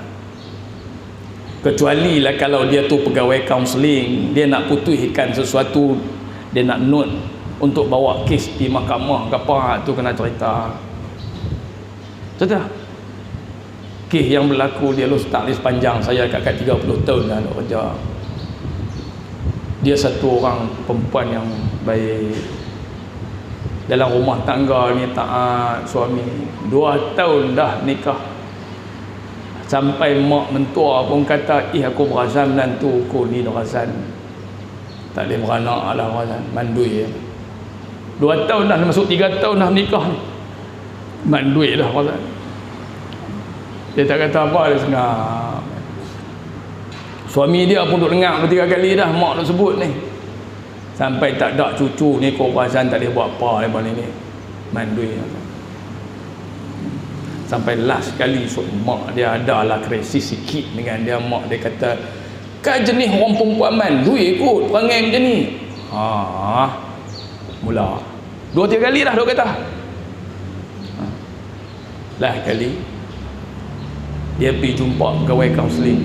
Kecuali lah kalau dia tu pegawai kaunseling, dia nak putuskan sesuatu, dia nak note untuk bawa kes di mahkamah ke apa, tu kena cerita. Kes yang berlaku dia tak list panjang saya kat 30 tahun dah nak kerja. Dia satu orang perempuan yang baik, dalam rumah tangga ni taat suami, 2 tahun dah nikah. Sampai mak mentua pun kata, aku berazam menantu aku ni berazam, tak boleh beranak lah, berazam mandui. 2 tahun dah, masuk 3 tahun dah nikah ni, mandui dah berazam. Dia tak kata apa, dia senang. Suami dia pun duk dengar 3 kali dah mak duk sebut ni. Sampai tak ada cucu ni, kau perasan tak boleh buat apa lepas ni, mandui. Sampai last kali mak dia adalah krisis sikit dengan dia. Mak dia kata, kan jenis orang perempuan mandui kot, perangai macam ni. Mula 2-3 kali dah dia kata. Last kali dia pergi jumpa pegawai kaunseling.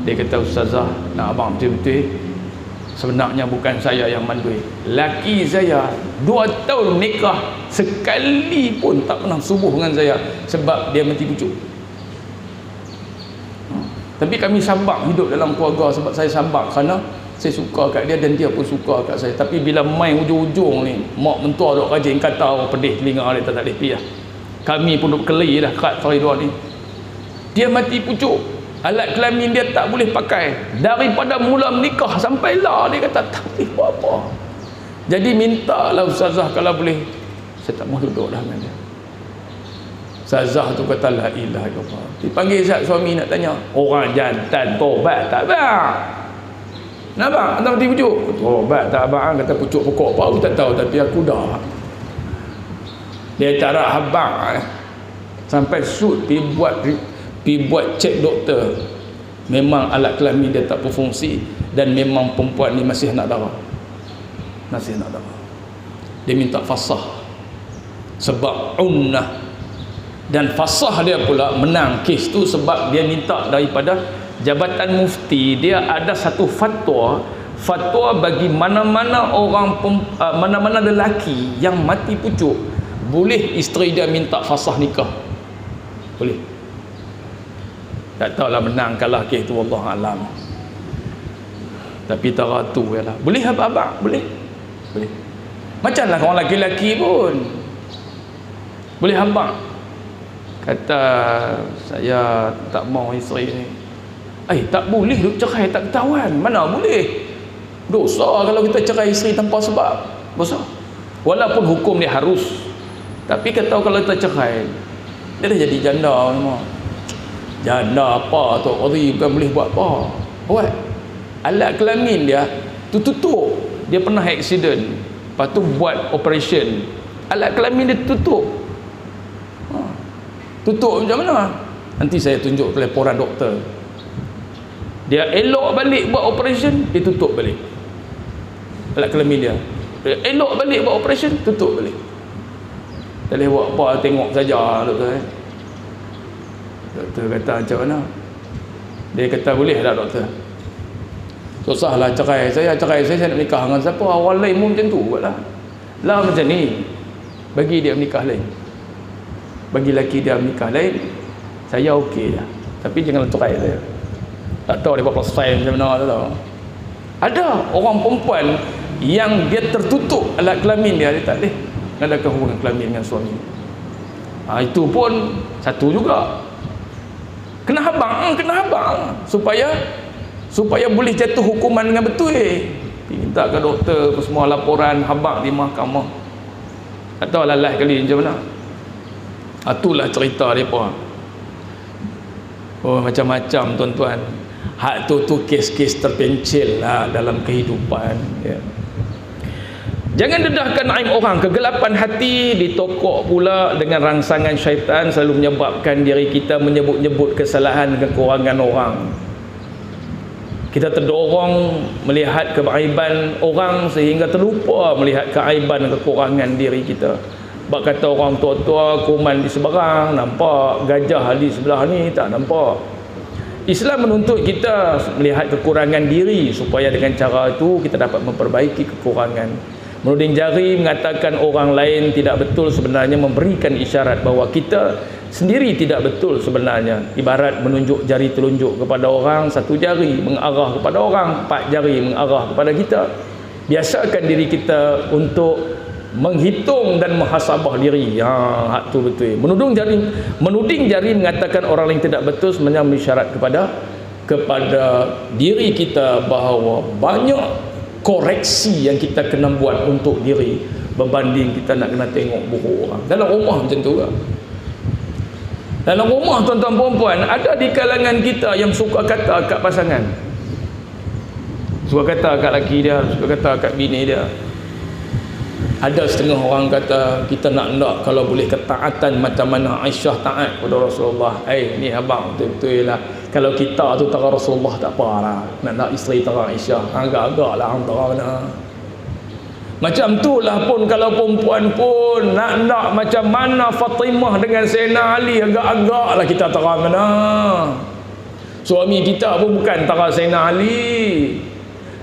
Dia kata, ustazah, nak abang betul-betul, sebenarnya bukan saya yang mandui. Laki saya 2 tahun nikah, sekali pun tak pernah subuh dengan saya, sebab dia mati pucuk. Tapi kami sabar hidup dalam keluarga, sebab saya sabar kerana saya suka kat dia dan dia pun suka kat saya. Tapi bila main ujung-ujung ni, mak mentua duk rajin kata orang pedih telinga dia, tak boleh pergi lah. Kami pun duk keli dah kat koridor ni. Dia mati pucuk, alat kelamin dia tak boleh pakai. Daripada mula menikah sampai lah, dia kata tak boleh buat apa. Jadi mintalah ustazah kalau boleh, saya tak mahu duduk dah dengan dia. Ustazah tu kata la ilaha illallah. Dipanggil suami nak tanya, orang jantan tobat tak bang? Nak bang? Atau mati pucuk? Tobat tak bang? Kata pucuk pokok apa aku tak tahu, tapi aku dah. Dia tak nak habang sampai shoot pergi buat cek doktor, memang alat kelamin dia tak berfungsi dan memang perempuan ni masih nak darah. Dia minta fasah sebab unnah, dan fasah dia pula menang kes tu sebab dia minta daripada Jabatan Mufti. Dia ada satu fatwa bagi mana-mana orang, mana-mana lelaki yang mati pucuk, boleh isteri dia minta fasah nikah, boleh. Tak tahulah menang kalah kes tu, wallah alam. Tapi taratu ialah boleh abang, boleh. Macamlah orang lelaki-lelaki pun boleh abang. Kata saya tak mau isteri ni. Tak boleh duk cerai tak ketahuan. Mana boleh? Dosa kalau kita cerai isteri tanpa sebab. Dosa. Walaupun hukum dia harus. Tapi kata kalau kita cerai, dia dah jadi janda memang. Janda apa tu, Qadhi bukan boleh buat apa. Buat alat kelamin dia tu tutup. Dia pernah accident, lepas tu buat operation, alat kelamin dia tutup. Tutup macam mana? Nanti saya tunjuk laporan doktor. Dia elok balik buat operation, dia tutup balik alat kelamin dia. Dia elok balik buat operation, tutup balik. Tak boleh buat apa, tengok saja doktor. Doktor kata macam mana? Dia kata boleh tak doktor? Tak usahlah cerai saya nak nikah dengan siapa, orang lain pun macam tu lah. Lah macam ni, bagi dia menikah lain, bagi lelaki dia menikah lain, saya okey lah, tapi jangan cerai saya. Tak tahu dia buat style macam mana, tak tahu. Ada orang perempuan yang dia tertutup alat kelamin dia tak boleh mengadakan hubungan kelamin dengan suami. Itu pun satu juga, kena habang supaya boleh jatuh hukuman dengan betul. Minta ke doktor ke semua laporan habaq di mahkamah. Tak tahu lalas kali macam mana. Itulah cerita mereka. Oh, macam-macam tuan-tuan. Hak tu kes-kes terpencil lah dalam kehidupan, ya. Jangan dedahkan aib orang. Kegelapan hati ditokok pula dengan rangsangan syaitan, selalu menyebabkan diri kita menyebut-nyebut kesalahan dan kekurangan orang. Kita terdorong melihat keaiban orang sehingga terlupa melihat keaiban dan kekurangan diri kita. Sebab kata orang tua-tua, kuman di seberang nampak, gajah di sebelah ni tak nampak. Islam menuntut kita melihat kekurangan diri supaya dengan cara itu kita dapat memperbaiki kekurangan. Menuding jari mengatakan orang lain tidak betul sebenarnya memberikan isyarat bahawa kita sendiri tidak betul sebenarnya. Ibarat menunjuk jari telunjuk kepada orang, satu jari mengarah kepada orang, 4 jari mengarah kepada kita. Biasakan diri kita untuk menghitung dan muhasabah diri. Hak tu betul. Menuding jari mengatakan orang lain tidak betul sebenarnya isyarat kepada diri kita bahawa banyak koreksi yang kita kena buat untuk diri berbanding kita nak kena tengok buruk orang. Dalam rumah macam tu lah. Dalam rumah tuan-tuan perempuan, ada di kalangan kita yang suka kata kat pasangan, suka kata kat lelaki dia, suka kata kat bini dia. Ada setengah orang kata kita nak kalau boleh ketaatan macam mana Aisyah taat kepada Rasulullah. Ni abang betul-betul lah, kalau kita tu tara Rasulullah tak apalah, nak isteri tara Aisyah agak-agak lah antara mana. Macam tu lah pun kalau perempuan pun nak macam mana Fatimah dengan Sayyidina Ali, agak-agak lah kita tara mana. Suami kita pun bukan tara Sayyidina Ali.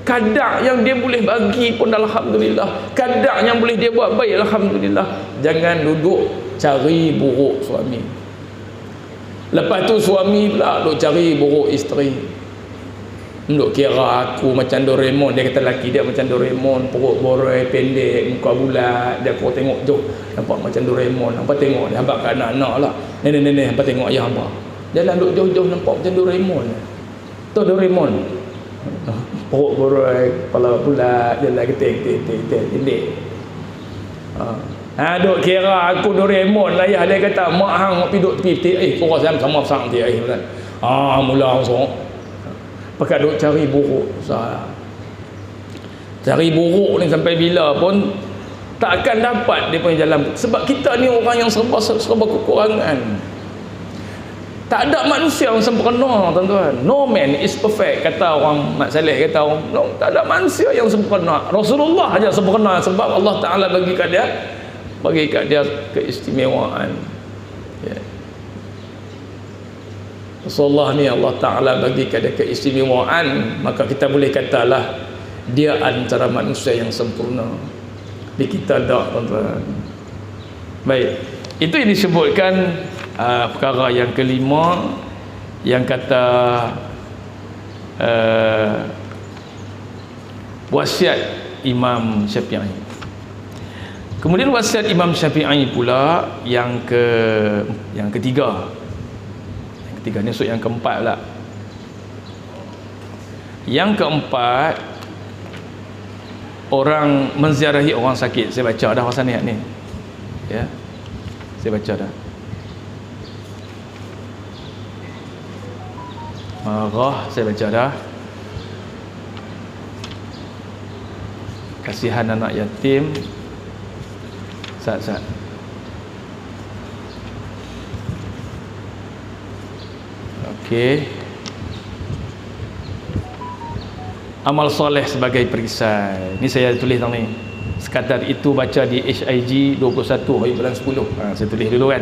Kadar yang dia boleh bagi pun alhamdulillah, kadar yang boleh dia buat baik alhamdulillah. Jangan duduk cari buruk suami, lepas tu suami pula duk cari buruk isteri. Duk kira aku macam Doraemon, dia kata lelaki dia macam Doraemon, perut boroi pendek, muka bulat. Dia kau tengok jauh nampak macam Doraemon, hampa tengok dia habaq kat anak-anak lah, nenek-nenek hampa tengok ayah hampa jalan duk jauh-jauh nampak macam Doraemon. Tu Doraemon, perut boroi, kepala bulat, jalan pendek. Duk kira aku Doraemon lah. Ayah dia kata mak hang pergi duk tepi kau rasa sama sang dia mula langsung pakai duk cari buruk. Salah, cari buruk ni sampai bila pun tak akan dapat dia punya jalan. Sebab kita ni orang yang serba kekurangan. Tak ada manusia yang sempurna tuan-tuan. No man is perfect, kata orang Mat Saleh, kata orang no, tak ada manusia yang sempurna. Rasulullah aja sempurna sebab Allah Ta'ala bagi kat dia keistimewaan, ya. Rasulullah ni Allah Ta'ala bagi kat dia keistimewaan, maka kita boleh katalah dia antara manusia yang sempurna. Tapi kita tak tuan-tuan. Baik, itu yang disebutkan perkara yang kelima yang kata wasiat Imam Syafi'i. Kemudian wasiat Imam Syafi'i pula yang ketiga. Yang ketiga ni yang keempat pula. Yang keempat, orang menziarahi orang sakit. Saya baca dah pasal ni, ya. Saya baca dah. Marah, saya baca dah. Kasihan anak yatim. Sat. Okey. Amal soleh sebagai perisai. Ni saya tulis tang ni. Sekadar itu baca di HIG 21 hari bulan 10. Saya tulis dulu kan.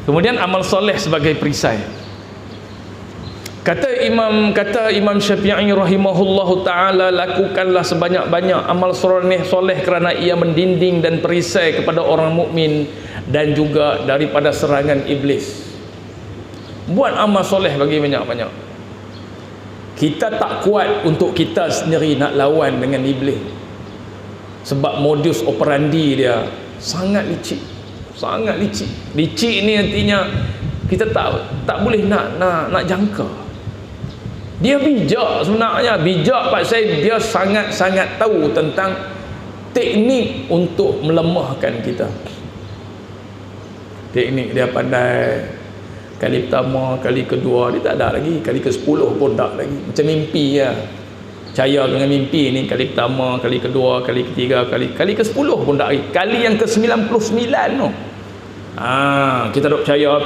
Kemudian amal soleh sebagai perisai. Kata Imam Syafi'i rahimahullahu taala, lakukanlah sebanyak-banyak amal soleh kerana ia mendinding dan perisai kepada orang mukmin dan juga daripada serangan iblis. Buat amal soleh bagi banyak-banyak. Kita tak kuat untuk kita sendiri nak lawan dengan iblis. Sebab modus operandi dia sangat licik. Sangat licik. Licik ni artinya kita tak boleh nak jangka. Dia bijak sebenarnya. Bijak pasal dia sangat-sangat tahu tentang teknik untuk melemahkan kita. Teknik dia pandai. Kali pertama, kali kedua dia tak ada lagi. Kali ke-10 pun tak lagi. Macam mimpi ya. Percaya dengan mimpi ni, kali pertama, kali kedua, kali ketiga, kali ke-10 pun tak lagi. Kali yang ke-99 tu. Kita dok percaya,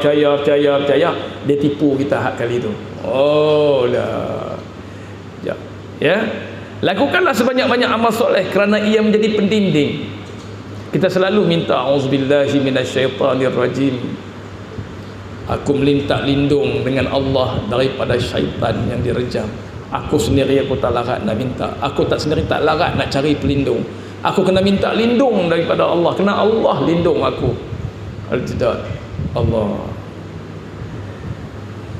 dia tipu kita hak kali tu. Oh lah. Ya. Lakukanlah sebanyak-banyak amal soleh kerana ia menjadi pendinding. Kita selalu minta auzubillahi minasyaitanirrajim. Aku meminta lindung dengan Allah daripada syaitan yang direjam. Aku sendiri aku tak larat nak minta. Aku tak sendiri tak larat nak cari pelindung. Aku kena minta lindung daripada Allah. Kena Allah lindung aku. Al-Tidak Allah.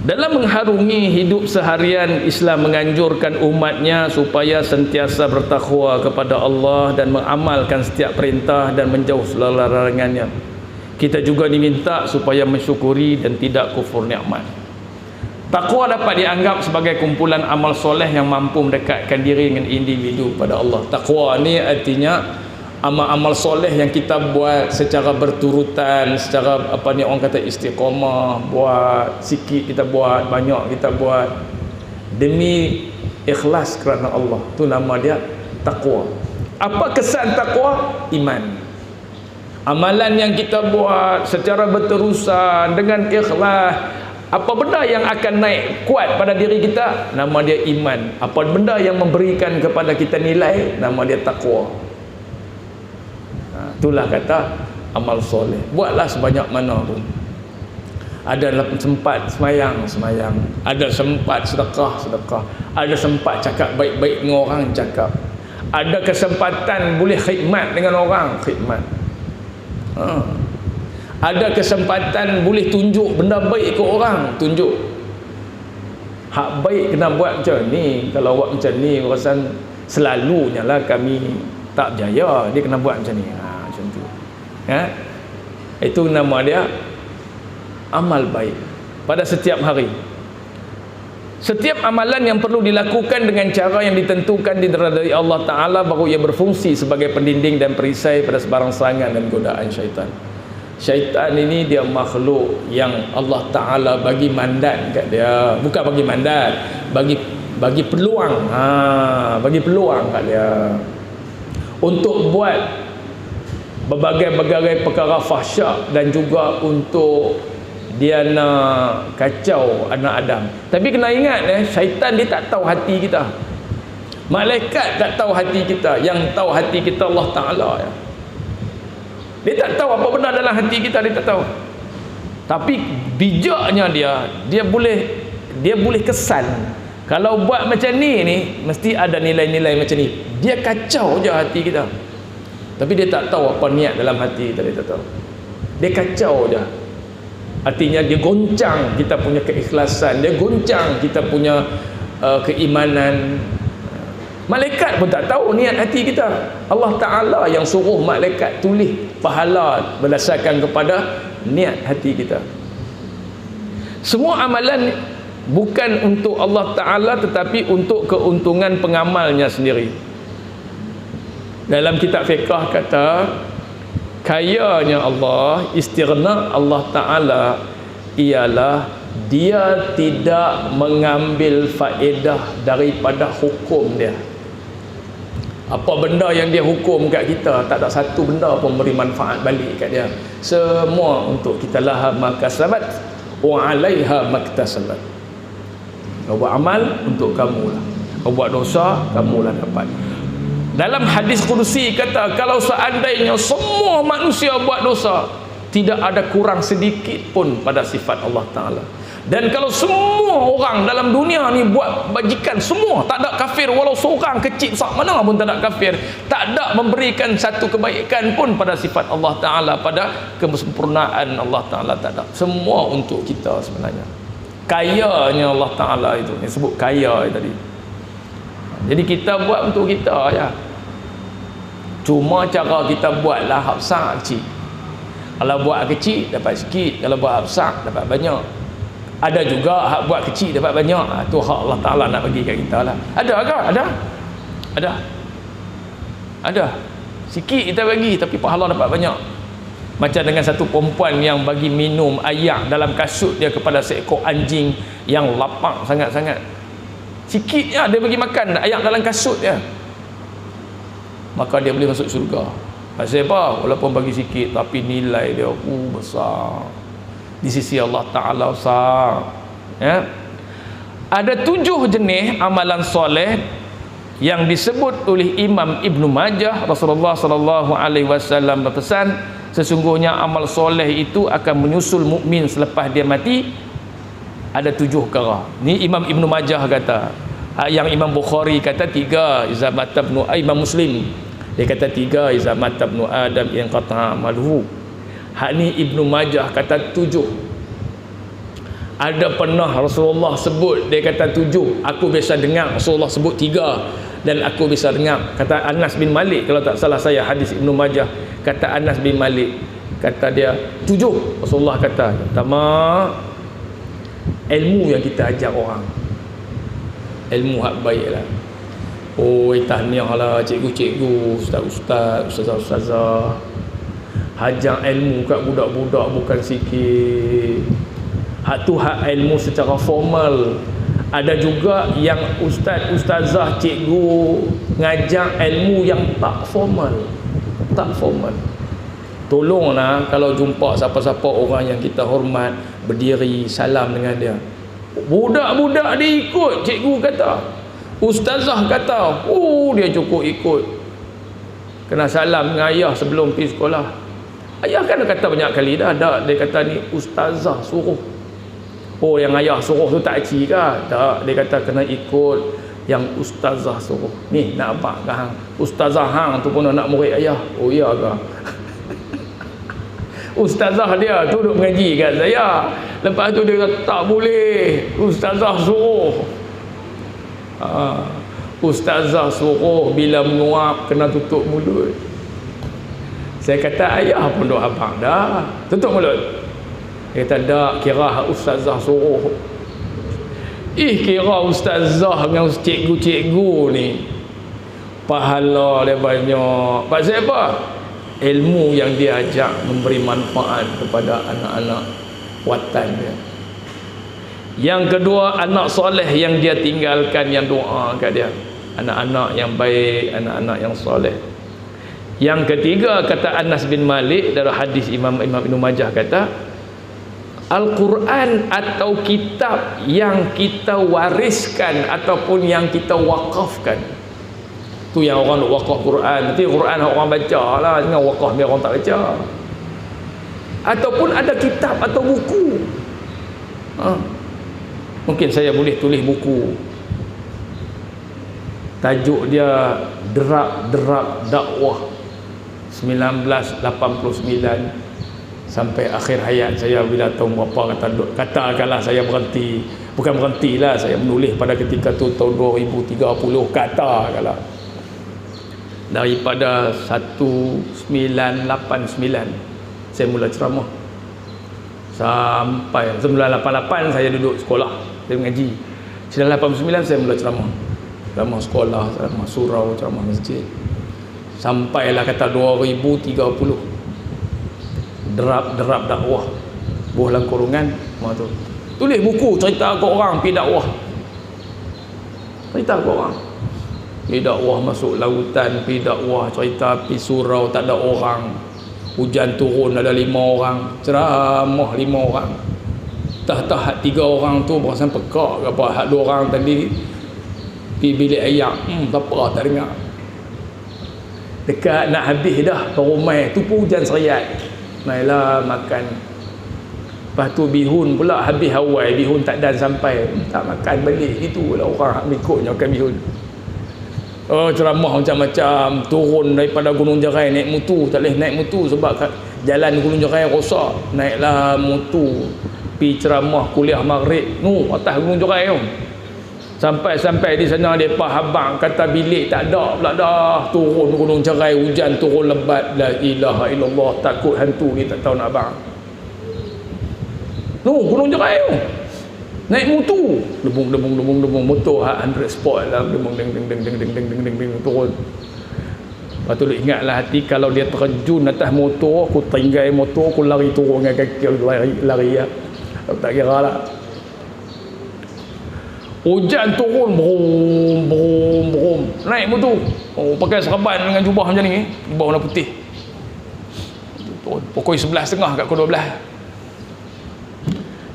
Dalam mengharungi hidup seharian, Islam menganjurkan umatnya supaya sentiasa bertakwa kepada Allah dan mengamalkan setiap perintah dan menjauh segala larangannya. Kita juga diminta supaya mensyukuri dan tidak kufur nikmat. Takwa dapat dianggap sebagai kumpulan amal soleh yang mampu mendekatkan diri dengan individu pada Allah. Takwa ni artinya amal-amal soleh yang kita buat secara berturutan, secara orang kata istiqamah, buat sikit kita buat, banyak kita buat demi ikhlas kerana Allah. Tu nama dia takwa. Apa kesan takwa? Iman. Amalan yang kita buat secara berterusan dengan ikhlas, apa benda yang akan naik kuat pada diri kita? Nama dia iman. Apa benda yang memberikan kepada kita nilai? Nama dia takwa. Itulah kata amal soleh. Buatlah sebanyak mana pun. Ada sempat semayang. Ada sempat sedekah. Ada sempat cakap baik-baik dengan orang, cakap. Ada kesempatan boleh khidmat dengan orang, khidmat. Ada kesempatan boleh tunjuk benda baik ke orang, tunjuk. Hak baik kena buat macam ni. Kalau buat macam ni, rasan selalunya lah kami tak berjaya. Dia kena buat macam ni. Macam tu. Itu nama dia amal baik pada setiap hari. Setiap amalan yang perlu dilakukan dengan cara yang ditentukan dari Allah Ta'ala, baru ia berfungsi sebagai pendinding dan perisai pada sebarang serangan dan godaan syaitan. Syaitan ini dia makhluk yang Allah Ta'ala bagi mandat kat dia. Bukan bagi mandat, bagi peluang. Bagi peluang kat dia untuk buat berbagai-bagai perkara fahsyat dan juga untuk dia nak kacau anak Adam. Tapi kena ingat syaitan dia tak tahu hati kita. Malaikat tak tahu hati kita. Yang tahu hati kita Allah Ta'ala. Dia tak tahu apa benar dalam hati kita, dia tak tahu. Tapi bijaknya dia boleh kesan. Kalau buat macam ni mesti ada nilai-nilai macam ni. Dia kacau je hati kita. Tapi dia tak tahu apa niat dalam hati kita, dia tak tahu. Dia kacau je. Artinya dia goncang kita punya keikhlasan, dia goncang kita punya keimanan. Malaikat pun tak tahu niat hati kita. Allah Ta'ala yang suruh malaikat tulis pahala berdasarkan kepada niat hati kita. Semua amalan bukan untuk Allah Ta'ala tetapi untuk keuntungan pengamalnya sendiri. Dalam kitab fiqh kata, kayanya Allah, istighna Allah Ta'ala ialah dia tidak mengambil faedah daripada hukum dia. Apa benda yang dia hukum kat kita, tak ada satu benda pun beri manfaat balik kat dia. Semua untuk kita, laha makasabat wa 'alaiha maktasabat. Kau buat amal untuk kamulah, kau buat dosa kamulah dapat. Dalam hadis Qudsi kata, kalau seandainya semua manusia buat dosa, tidak ada kurang sedikit pun pada sifat Allah Ta'ala. Dan kalau semua orang dalam dunia ni buat bajikan, semua, tak ada kafir, walau seorang kecil sak mana pun tak ada kafir, tak ada memberikan satu kebaikan pun pada sifat Allah Ta'ala, pada kesempurnaan Allah Ta'ala, tak ada. Semua untuk kita sebenarnya. Kayanya Allah Ta'ala itu, yang sebut kaya tadi. Jadi kita buat untuk kita ya. Cuma cara kita buatlah hak besar kecil. Kalau buat kecil dapat sikit, kalau buat hak besar dapat banyak. Ada juga hak buat kecil dapat banyak. Tu hak Allah Ta'ala nak bagi kat kita lah. Ada ke? Ada. Sikit kita bagi tapi pahala dapat banyak. Macam dengan satu perempuan yang bagi minum air dalam kasut dia kepada seekor anjing yang lapar sangat-sangat. Sikit je dia bagi makan air dalam kasut dia, maka dia boleh masuk syurga. Pasal apa? Walaupun bagi sikit tapi nilai dia besar di sisi Allah Ta'ala besar ya. Ada 7 jenis amalan soleh yang disebut oleh Imam Ibnu Majah. Rasulullah SAW berpesan, sesungguhnya amal soleh itu akan menyusul mukmin selepas dia mati. Ada 7 perkara. Ni Imam Ibnu Majah kata. Yang Imam Bukhari kata 3, iza mata ibnu Imam Muslim dia kata 3, iza mata ibnu Adam yang qata'a amaluhu. Hak ni Ibnu Majah kata 7. Ada pernah Rasulullah sebut, dia kata 7. Aku biasa dengar Rasulullah sebut 3 dan aku bisa dengar. Kata Anas bin Malik, kalau tak salah saya hadis Ibnu Majah, kata Anas bin Malik, kata dia 7. Rasulullah kata, pertama, ilmu yang kita ajar orang, ilmu hak baik lah. Oh, tahniah lah cikgu-cikgu, ustaz-ustaz, ustazah-ustazah, hajar ilmu kat budak-budak bukan sikit. Hak tu hak ilmu secara formal. Ada juga yang ustaz-ustazah, cikgu ngajar ilmu yang tak formal. Tak formal. Tolonglah kalau jumpa siapa-siapa orang yang kita hormat, berdiri salam dengan dia. Budak-budak dia ikut, cikgu kata, ustazah kata, dia cukup ikut. Kena salam dengan ayah sebelum pergi sekolah. Ayah kan kata banyak kali dah, dia kata ni ustazah suruh. Yang ayah suruh tu tak cik ke? Tak, dia kata kena ikut yang ustazah suruh. Ni nak apa ke hang? Ustazah hang tu pun anak murid ayah. Oh iya ke? Ustazah dia tu duk mengaji kat saya. Lepas tu dia kata tak boleh, ustazah suruh. Ustazah suruh, bila menguap kena tutup mulut. Saya kata ayah pun duk abang dah, tutup mulut. Dia kata tak, kira ustazah suruh. Kira ustazah dengan cikgu-cikgu ni pahala dia banyak. Pasal apa? Ilmu yang dia ajak memberi manfaat kepada anak-anak watan dia. Yang kedua, anak soleh yang dia tinggalkan, yang doa kat dia. Anak-anak yang baik, anak-anak yang soleh. Yang ketiga, kata Anas bin Malik dari hadis Imam Ibnu Majah, kata Al-Quran atau kitab yang kita wariskan ataupun yang kita wakafkan. Tu yang orang nak wakaf Quran. Nanti Quran orang baca lah, jangan wakaf biar orang tak baca. Ataupun ada kitab atau buku. Mungkin saya boleh tulis buku, tajuk dia Derap-derap Dakwah 1989 sampai akhir hayat saya. Bila tahun berapa katakanlah saya berhenti, bukan berhentilah, saya menulis pada ketika tu tahun 2030, katakanlah daripada 1989 saya mula ceramah sampai 1988 saya duduk sekolah, saya mengaji. 1989 saya mula ceramah sekolah, ceramah surau, ceramah masjid, sampailah kata 2030 derap dakwah, buah dalam kurungan tu. Tulis buku cerita ke orang pergi dakwah, cerita ke orang pergi dakwah, masuk lautan pergi dakwah, cerita pergi surau tak ada orang, hujan turun ada 5 orang, ceramah 5 orang. Tah 3 orang tu perasan pekak ke apa, hak 2 orang tadi pergi bilik air, tak apa tak dengar. Dekat nak habis dah baru mai tu pun hujan seriat. Mailah makan Lepas tu bihun pula habis awal, bihun tak dan sampai, tak makan balik. Itulah orang ikutnya makan bihun. Oh, ceramah macam-macam, turun daripada Gunung Jerai naik motor, tak boleh naik motor sebab jalan Gunung Jerai rosak. Naiklah motor, pi ceramah kuliah maghrib atas Gunung Jerai tu. Sampai di sana depa habang kata bilik tak ada pula dah. Turun Gunung Jerai, hujan turun lebat, la ilaha illallah, takut hantu ni tak tahu nak abang. Gunung Jerai tu. Naik motor, debung motor 100 sport lah, debung deng turun. Lepas tu ingatlah hati, kalau dia terjun atas motor, aku tinggal motor, aku lari turun dengan kaki, lari ya. Aku tak kira lah. Hujan turun, brum. Naik motor. Pakai serban dengan jubah macam ni, jubah warna putih. Turun. Pukul 11.30 kat pukul 12.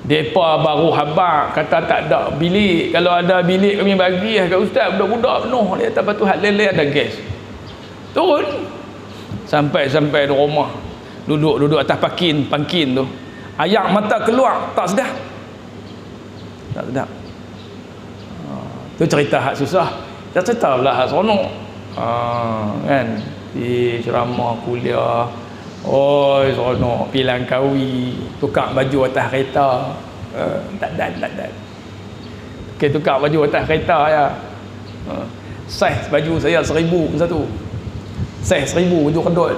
Depa baru habaq kata tak ada bilik. Kalau ada bilik kami bagi kat ustaz, budak-budak penuh dia atas batu hak lele ada gas. Turun. Sampai di rumah. Duduk atas pangkin tu. Ayak mata keluar, tak sedar. Tak sedar. Tu cerita hak susah. Dia cerita pula hak seronok. Kan di ceramah kuliah. Oh, seronok. Pi Langkawi, tukar baju atas kereta. Tak dan. Okay, tukar baju atas kereta ya. Saiz baju saya 1,000 satu. Saiz 1,000 baju kedut.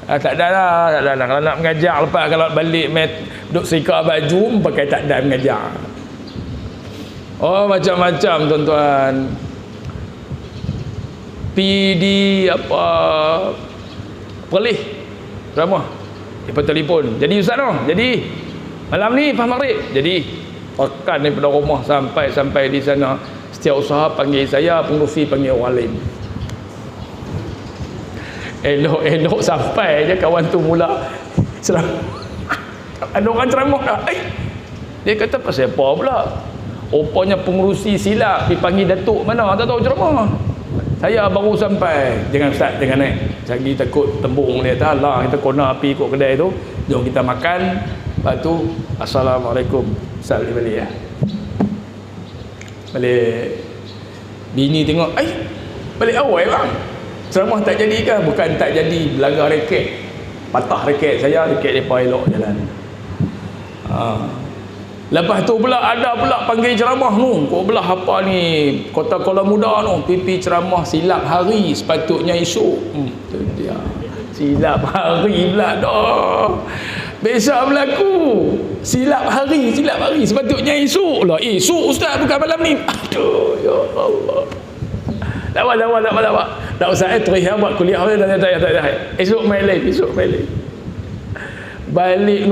Tak ada lah. Kalau nak mengajar lepas, kalau balik duk sika baju, pakai tak dan mengajar. Oh, macam-macam tuan-tuan. Pi di apa Perlis ramah dia telefon, jadi ustaz noh, jadi malam ni lepas maghrib, jadi pakan daripada rumah sampai di sana. Setiap usaha panggil saya, pengurusi panggil orang lain. Elok sampai je kawan tu mula ada orang ceramah dah. Dia kata pasal apa pula, rupanya pengurusi silap dipanggil datuk mana tak tahu ceramah. Saya baru sampai. Jangan ustaz, jangan naik. Lagi takut tembung dia kata, Allah, kita kena api ikut kedai tu. Jom kita makan. Lepas tu, Assalamualaikum. Salam balik ya. Balik. Bini tengok, balik awal bang. Ceramah tak jadi ke? Bukan tak jadi, belagak reket. Patah reket saya, reket mereka elok jalan. Lepas tu pula ada pula panggil ceramah tu. Kau belah apa ni? Kota Kuala Muda tu. Pipi ceramah silap hari, sepatutnya esok. Tu dia. Silap hari pula dah. Besok berlaku. Silap hari. Sepatutnya esok lah. Esok ustaz, bukan malam ni. Aduh, ya Allah. Tak apa. Tak usah terus buat kuliah. Tak. Esok main lain. Balik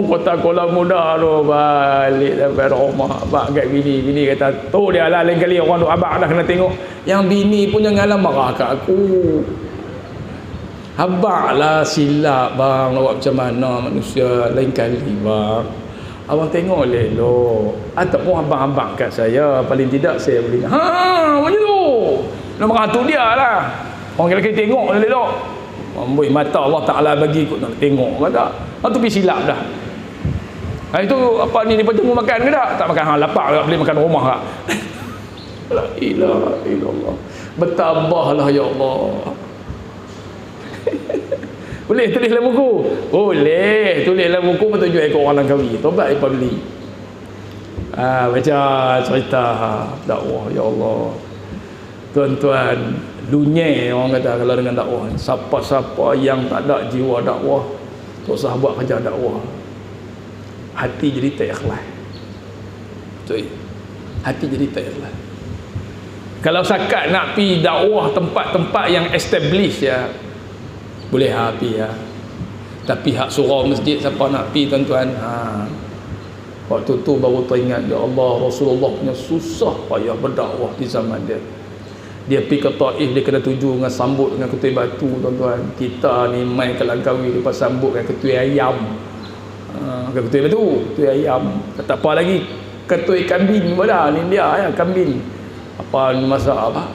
Kota Kuala Muda tu, balik sampai rumah. Abang kat bini kata, tu dia lah lain kali orang tu abang dah kena tengok. Yang bini pun janganlah marah kat aku. Abang lah silap bang, awak macam mana manusia, lain kali bang. Abang tengok elok. Ataupun abang-abang kat saya, paling tidak saya boleh. Macam tu. Nak marah tu dia lah. Orang kali tengok elok. Amboi mata Allah Ta'ala bagi ikut nak tengok kata. Tu pergi silap dah. Itu apa ni, dia tunggu makan ke tak? Tak makan, lapar tak boleh makan rumah tak? La ilaha illallah. Bertambahlah ya Allah. Boleh tulis dalam buku? Boleh tulis dalam buku, betul jual ikut orang Langkawi. Tobat mereka beli. Baca cerita dakwah ya Allah. Tuan-tuan, dunia orang kata kalau dengan dakwah, siapa-siapa yang tak ada jiwa dakwah, tak usah buat kerja dakwah. Hati jadi tak ikhlas. Betul. Hati jadi tak ikhlas. Kalau sakat nak pi dakwah tempat-tempat yang established ya, boleh pi ya. Tapi hak surau masjid siapa nak pi tuan-tuan? Waktu tu baru teringat, ya Allah, Rasulullah punya susah payah berdakwah di zaman dia. Dia pergi ke Taif, dia kena tuju dengan sambut dengan ketui batu tuan-tuan. Kita ni main ke Langkawi, lepas sambut dengan ketui ayam. Ketui batu, ketui ayam. Tak apa lagi, ketui kambing pun dah. Ni dia ya, kambing. Apa ni masak apa?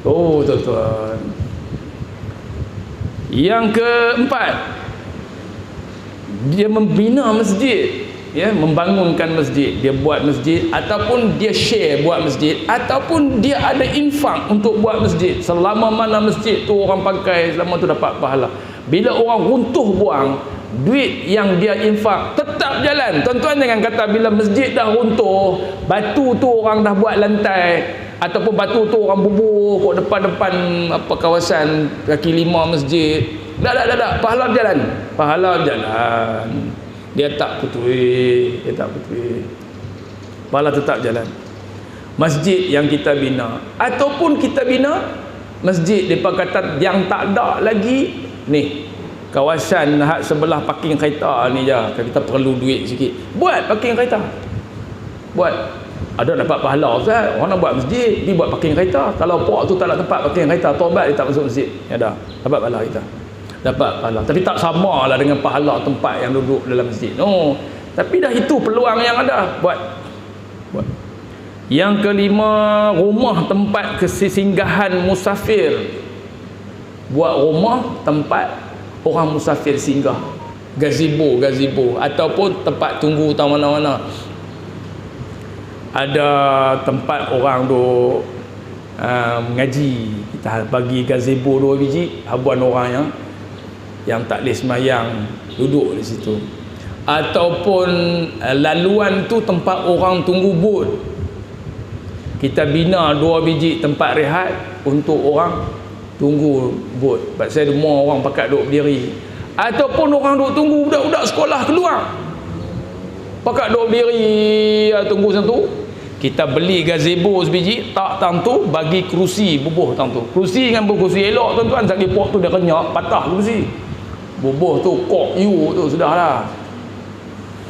Tuan-tuan. Yang keempat, dia membina masjid, ya, membangunkan masjid, dia buat masjid, ataupun dia share buat masjid, ataupun dia ada infak untuk buat masjid. Selama mana masjid tu orang pakai, selama tu dapat pahala. Bila orang runtuh buang, duit yang dia infak tetap jalan. Tuan-tuan jangan kata bila masjid dah runtuh, batu tu orang dah buat lantai, ataupun batu tu orang bubur kat depan-depan apa kawasan kaki lima masjid. Tak. Pahala berjalan. Pahala berjalan. Dia tak putus. Pahala tetap jalan. Masjid yang kita bina, ataupun kita bina masjid depa kata yang tak ada lagi ni, kawasan hak sebelah parking kereta ni je, kita perlu duit sikit, buat parking kereta. Buat. Ada dapat pahala Ustaz, orang nak buat masjid, pergi buat parking kereta. Kalau puak tu tak ada tempat parking kereta, taubat dia tak masuk masjid. Ya dah, dapat pahala kita. Dapat pahala. Tapi tak sama lah dengan pahala tempat yang duduk dalam masjid. No. Tapi dah itu peluang yang ada. Buat. Yang kelima, rumah tempat kesinggahan musafir. Buat rumah tempat orang musafir singgah. Gazebo ataupun tempat tunggu tak mana-mana. Ada tempat orang duk mengaji, kita bagi gazebo 2 biji, habuan orang yang tak boleh semayang duduk di situ. Ataupun laluan tu tempat orang tunggu bot, kita bina 2 biji tempat rehat untuk orang tunggu bot. Sebab saya semua orang pakat duduk berdiri. Ataupun orang duduk tunggu budak-budak sekolah keluar, pakat duduk berdiri tunggu satu. Kita beli gazebo sebiji, tak tang tu, bagi kerusi bubuh tang tu. Kerusi dengan kerusi elok tuan-tuan, sagi pok tu dia kenyak, patah kerusi. Bubuh tu kok you tu sudahlah.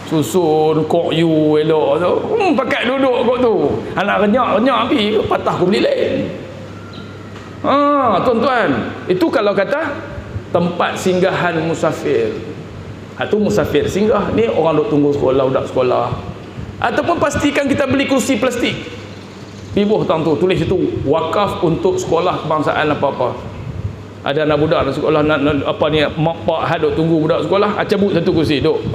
Susun kok you elok tu. Pakat duduk kok tu. Anak kenyak api, patah aku beli lain. Tuan-tuan, itu kalau kata tempat singgahan musafir. Itu musafir singgah, ni orang duk tunggu sekolah, budak sekolah. Ataupun pastikan kita beli kursi plastik, pibuh tang tu, tulis itu wakaf untuk sekolah kebangsaan apa-apa. Ada anak budak nak sekolah, nak apa ni, mak pak haduk tunggu budak sekolah, cabut satu kursi, duk.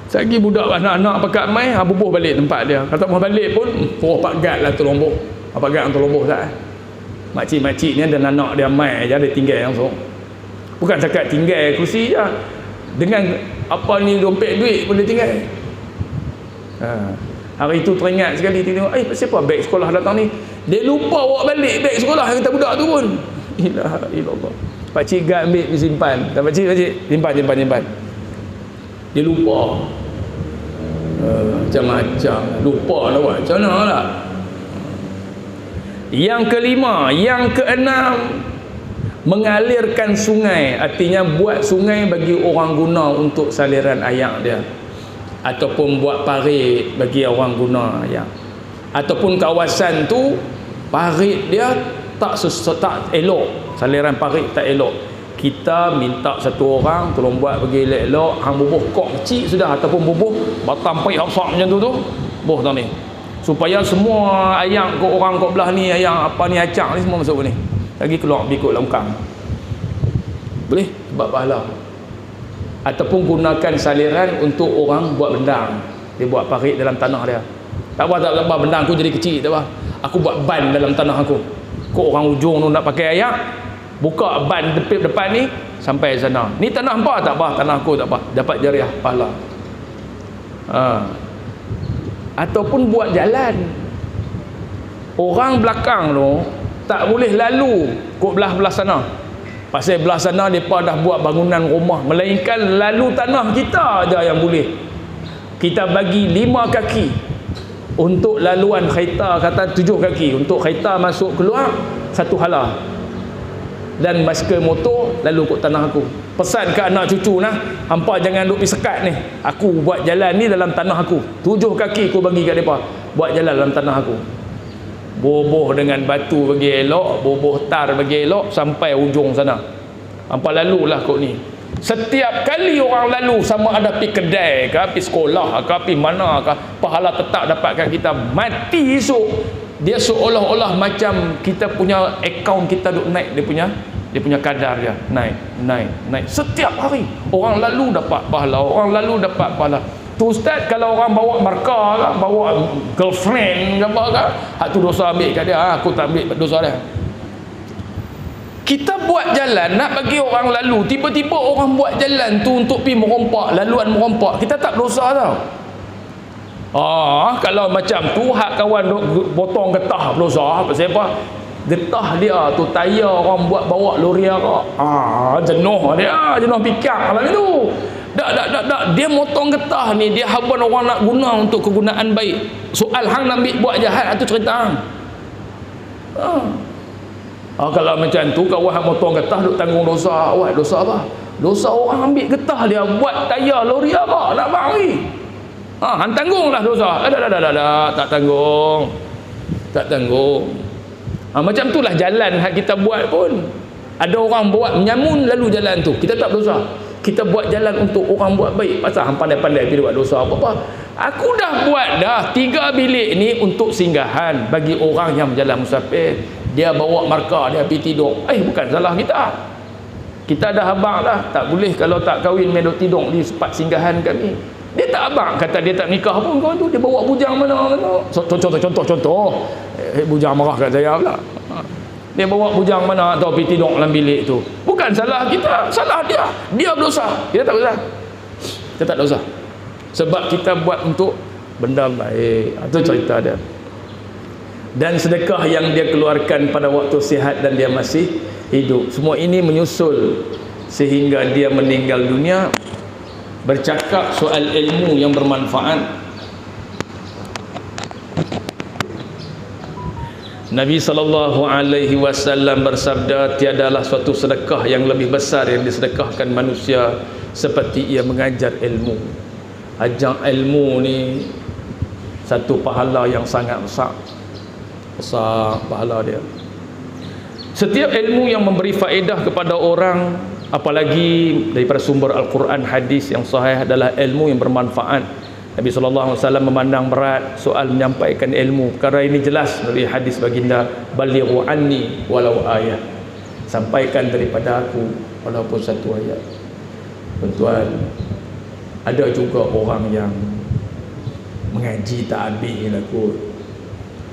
Sagi budak anak-anak pakat mai, bubuh balik tempat dia. Kata mau balik pun, pak gad lah terlomboh. Apa gad terlomboh tak? Makcik-makcik ni ada anak dia mai aja, dia tinggal langsung. Bukan cakap tinggal kursi je, dengan apa ni dompet duit pun dia tinggal. Hari itu teringat sekali, tengok, siapa beg sekolah datang ni, dia lupa bawa balik beg sekolah yang kata budak tu pun. Ilaha illallah. Pakcik gad ambil disimpan. Dan pakcik simpan. Dia lupa. Macam-macam. Lupa nak buat macam mana lah. Yang kelima, yang keenam, mengalirkan sungai. Artinya buat sungai bagi orang guna untuk saliran air dia, ataupun buat parit bagi orang guna air, ataupun kawasan tu parit dia tak elok, saliran parit tak elok, kita minta satu orang tolong buat bagi elok-elok. Hang bubuh kok kecil sudah, ataupun bubuh batang parit besar macam tu bubuh tang ni, supaya semua ayam kau orang kau belah ni, ayam apa ni, acak ni semua masuk ni, lagi keluar ikut longkang. Boleh sebab pahala. Ataupun gunakan saliran untuk orang buat bendang, dia buat parit dalam tanah dia. Tak apa, bendang aku jadi kecil, tak apa, aku buat ban dalam tanah aku. Kok orang ujung tu nak pakai ayak, buka ban depan ni sampai sana. Ni tanah hampa, tak apa, tanah aku, tak apa, dapat jariah pahala. Ataupun buat jalan, orang belakang tu tak boleh lalu kok belah sana, pasal belah sana mereka dah buat bangunan rumah, melainkan lalu tanah kita aja yang boleh. Kita bagi 5 kaki untuk laluan kereta, kata 7 kaki untuk kereta masuk keluar, 1 hala. Dan basikal motor lalu kot tanah aku. Pesan ke anak cucu nah, hampa jangan duk pergi sekat ni. Aku buat jalan ni dalam tanah aku. 7 kaki aku bagi kat depa. Buat jalan dalam tanah aku. Boboh dengan batu bagi elok, boboh tar bagi elok sampai ujung sana. Hampa lalulah kot ni. Setiap kali orang lalu, sama ada pergi kedai ke, pergi sekolah ke, pergi mana ke, pahala tetap dapatkan kita. Mati esok, dia seolah-olah macam kita punya akaun kita duk naik dia punya Dia punya kadar dia naik setiap hari. Orang lalu dapat pahala, orang lalu dapat pahala. Tu ustaz, kalau orang bawa markah ke, bawa girlfriend ke apa ke, hak tu dosa ambil kat dia. Aku tak ambil dosa dia. Kita buat jalan nak bagi orang lalu, tiba-tiba orang buat jalan tu untuk pergi merompak, laluan merompak, kita tak dosa tau. Kalau macam tu hak kawan potong getah dosa. Pasal apa? Getah dia tu tayar orang buat bawa lori arak. Jenuh dia, jenuh pikap malam itu. Tak. Dia motong getah ni, dia haban orang nak guna untuk kegunaan baik. Soal hang nak ambil buat jahat, itu cerita hang. Kalau macam tu, kawan hang motong getah duk tanggung dosa. Awak dosa apa? Dosa orang ambil getah dia buat tayar lori arak nak bagi. Hang tanggunglah dosa. Tak tanggung. Tak tanggung. Macam itulah jalan hak kita buat pun. Ada orang buat menyamun lalu jalan tu, kita tak berdosa. Kita buat jalan untuk orang buat baik. Pasal hang pandai-pandai pergi buat dosa apa-apa. Aku dah buat dah 3 bilik ni untuk singgahan bagi orang yang berjalan musafir. Dia bawa markah, dia pergi tidur. Bukan salah kita. Kita dah abang dah, tak boleh kalau tak kahwin main duk tidur di tempat singgahan kami. Dia tak abang, kata dia tak nikah pun kawan tu. Dia bawa bujang mana-mana. Contoh. Bujang marah kat saya pula. Dia bawa bujang mana atau pergi tidur dalam bilik tu. Bukan salah kita, salah dia. Dia berdosa. Kita tak berdosa. Kita tak berdosa. Sebab kita buat untuk benda baik. Itu cerita dia. Dan sedekah yang dia keluarkan pada waktu sihat dan dia masih hidup. Semua ini menyusul sehingga dia meninggal dunia. Bercakap soal ilmu yang bermanfaat. Nabi SAW bersabda, tiadalah suatu sedekah yang lebih besar yang disedekahkan manusia seperti ia mengajar ilmu. Ajar ilmu ni satu pahala yang sangat besar. Besar pahala dia. Setiap ilmu yang memberi faedah kepada orang, apalagi daripada sumber Al-Quran, hadis yang sahih, adalah ilmu yang bermanfaat. Nabi SAW memandang berat soal menyampaikan ilmu. Perkara ini jelas dari hadis baginda, balighu anni walau ayat. Sampaikan daripada aku walaupun satu ayat. Tuan-tuan, ada juga orang yang mengaji tak habis lah kot.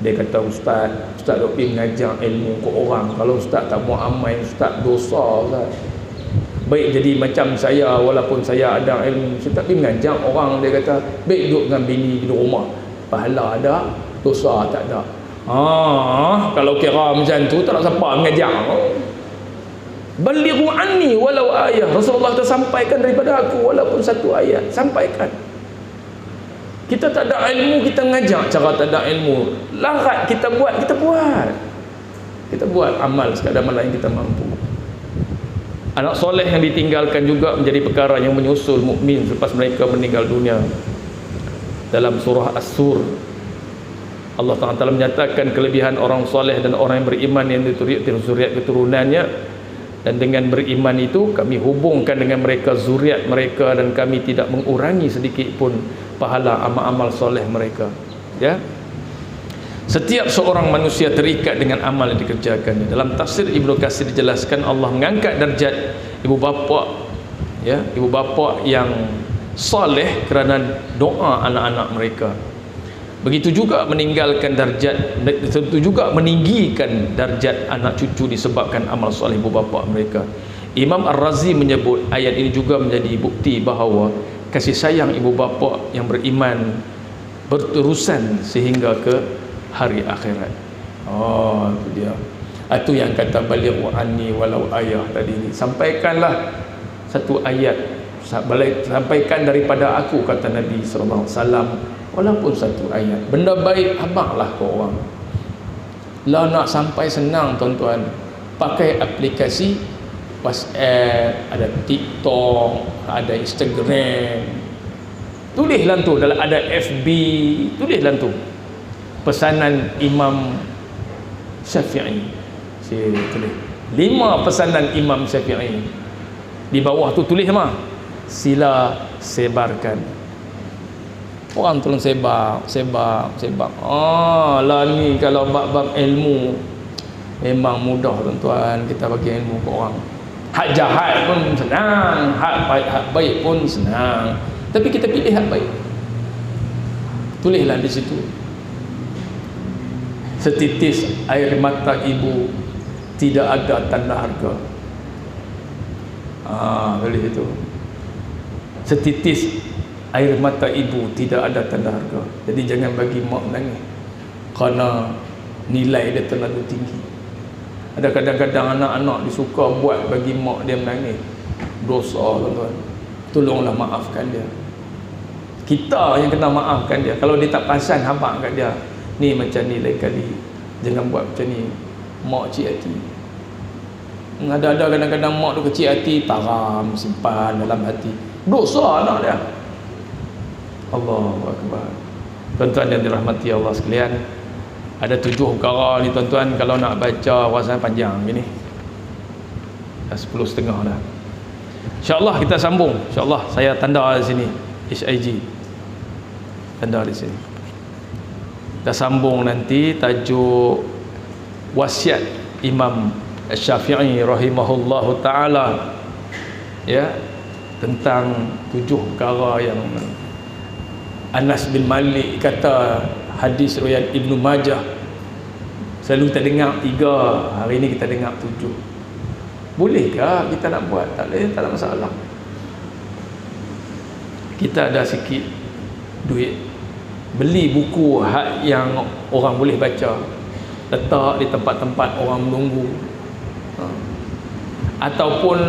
Dia kata, Ustaz duk pergi mengajar ilmu ke orang. Kalau Ustaz tak mau amal, Ustaz dosa Ustaz. Baik jadi macam saya, walaupun saya ada ilmu, saya tak pergi mengajar orang. Dia kata, baik duduk dengan bini di rumah, pahala ada, dosa tak ada. Kalau kira macam tu, tak nak siapa mengajar. Balighu anni walau ayat. Rasulullah tu sampaikan daripada aku walaupun satu ayat. Sampaikan. Kita tak ada ilmu, kita mengajar cara tak ada ilmu. Larat kita buat, kita buat. Kita buat amal sekadar mana yang kita mampu. Anak soleh yang ditinggalkan juga menjadi perkara yang menyusul mukmin selepas mereka meninggal dunia. Dalam surah As-Sur, Allah Ta'ala menyatakan kelebihan orang soleh dan orang yang beriman yang dituruti zuriat keturunannya. Dan dengan beriman itu kami hubungkan dengan mereka zuriat mereka, dan kami tidak mengurangi sedikit pun pahala amal-amal soleh mereka. Ya. Setiap seorang manusia terikat dengan amal yang dikerjakannya. Dalam tafsir Ibnu Katsir dijelaskan Allah mengangkat darjat ibu bapa, ya, ibu bapa yang soleh kerana doa anak-anak mereka. Begitu juga meninggalkan darjat, begitu juga meninggikan darjat anak cucu disebabkan amal soleh ibu bapa mereka. Imam Ar-Razi menyebut ayat ini juga menjadi bukti bahawa kasih sayang ibu bapa yang beriman berterusan sehingga ke hari akhirat. Itu dia. Itu yang kata balighu anni walau ayah tadi ni. Sampaikanlah satu ayat. Sampaikan daripada aku, kata Nabi SAW, walaupun satu ayat. Benda baik habaqlah ke orang. Lah nak sampai senang tuan-tuan, pakai aplikasi WhatsApp, ada TikTok, ada Instagram. Tulislah tu, dalam ada FB, tulislah tu. Pesanan Imam Syafi'i. Saya tulis 5 pesanan Imam Syafi'i. Di bawah tu tulis apa? Sila sebarkan. Orang tolong sebar. Lah ni kalau bab-bab ilmu Memang mudah tuan-tuan kita bagi ilmu ke orang. Hak jahat pun senang, hak baik pun senang. Tapi kita pilih hak baik. Tulislah di situ. Setitis air mata ibu tidak ada tanda harga. Tulis itu. Setitis air mata ibu tidak ada tanda harga. Jadi jangan bagi mak menangis kerana nilai dia terlalu tinggi. Ada kadang-kadang anak-anak disuka buat bagi mak dia menangis. Dosa tuan-tuan. Tolonglah maafkan dia. Kita yang kena maafkan dia. Kalau dia tak perasan habaq kat dia, ni macam ni lain kali jangan buat macam ni. Mak kecil hati. Ada kadang-kadang mak tu kecil hati, taram simpan dalam hati. Dosa anak dia. Allahu akbar. Tuan-tuan yang dirahmati Allah sekalian, ada 7 perkara ni tuan-tuan. Kalau nak baca rasanya panjang gini, dah 10.30 dah. InsyaAllah kita sambung. InsyaAllah saya tanda di sini HIG, tanda di sini. Kita sambung nanti tajuk wasiat Imam Syafi'i rahimahullahu ta'ala, ya, tentang 7 perkara yang Anas bin Malik kata hadis riwayat Ibnu Majah. Selalu kita dengar 3, hari ini kita dengar 7. Bolehkah kita nak buat? Tak boleh, tak ada masalah. Kita ada sikit duit, beli buku hak yang orang boleh baca, letak di tempat-tempat orang menunggu. Ataupun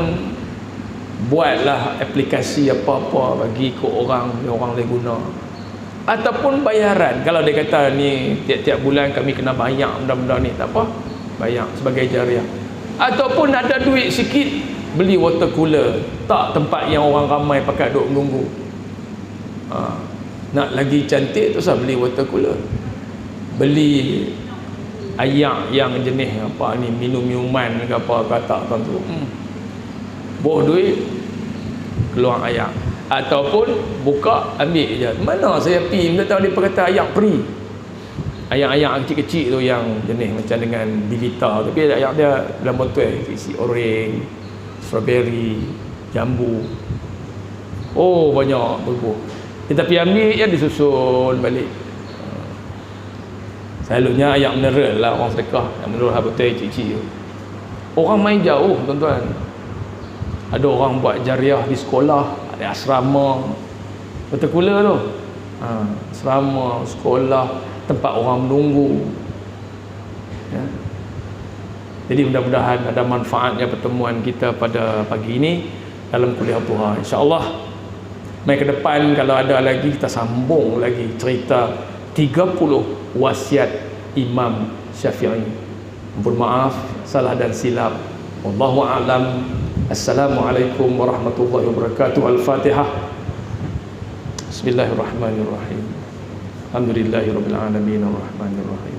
buatlah aplikasi apa-apa bagi ke orang yang orang boleh guna. Ataupun bayaran. Kalau dia kata ni tiap-tiap bulan kami kena bayar benda-benda ni, tak apa, bayar sebagai jariah. Ataupun ada duit sikit, beli water cooler, tak tempat yang orang ramai pakai duduk menunggu. Nak lagi cantik tu saya beli water cooler, beli ayak yang jenis apa ni, minum-minuman ke apa kata tu, bawa duit keluar ayak. Ataupun buka ambil je. Mana saya pergi, tak tahu dia kata ayak free. Ayak-ayak kecil-kecil tu yang jenis macam dengan Bivita, tapi ayak dia dalam botol isi orange, strawberry, jambu. Oh banyak berbuah. Kita pergi ambil ya, disusun balik. Selalunya ayak mineral lah orang sedekah, yang mineral botol kecil-kecil. Orang main jauh tuan-tuan. Ada orang buat jariah di sekolah, ada asrama, water cooler tu, asrama, sekolah, tempat orang menunggu, ya. Jadi mudah-mudahan ada manfaatnya pertemuan kita pada pagi ini dalam kuliah duha. InsyaAllah mai ke depan kalau ada lagi kita sambung lagi cerita 30 wasiat Imam Syafi'i. Mohon maaf salah dan silap. Wallahu a'lam. Assalamualaikum warahmatullahi wabarakatuh. Al-Fatihah. Bismillahirrahmanirrahim. Alhamdulillahirabbil alamin arrahmanirrahim.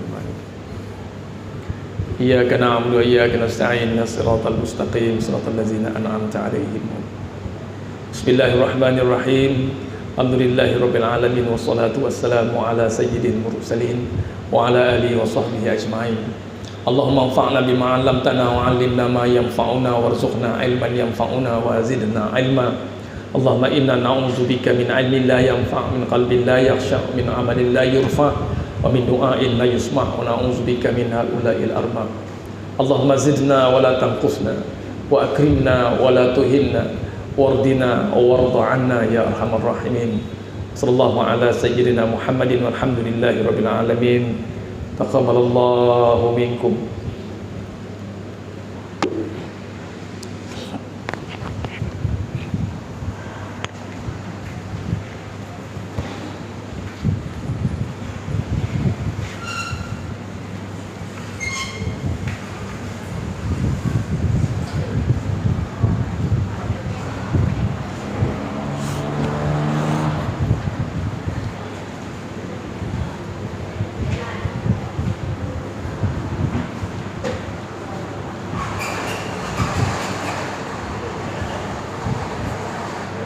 Iyyaka na'budu wa iyyaka nasta'in. Shiratal mustaqim shiratal ladzina an'amta 'alaihim. Bismillahirrahmanirrahim. Alhamdulillahirabbil alamin wassalatu wassalamu ala sayyidil mursalin wa ala alihi wa sahbihi ajma'in. Allahumma anfa'na bima 'allamtana wa 'allimna ma yanfa'una warzuqna 'ilman yanfa'una wa zidna 'ilma. Allahumma inna na'udzubika min 'ilmin la yanfa', min qalbin la yakhsha', min 'amalin la yurfa', wa min du'ain la yusma', wa na'udzubika min haula'il arba'. Allahumma zidna wa la tanqusna, wa akrimna wa la tuhinna, wardina warda 'anna ya arhamar rahimin. Sallallahu ala sayyidina Muhammadin walhamdulillahi rabbil alamin. Taqabbalallahu minkum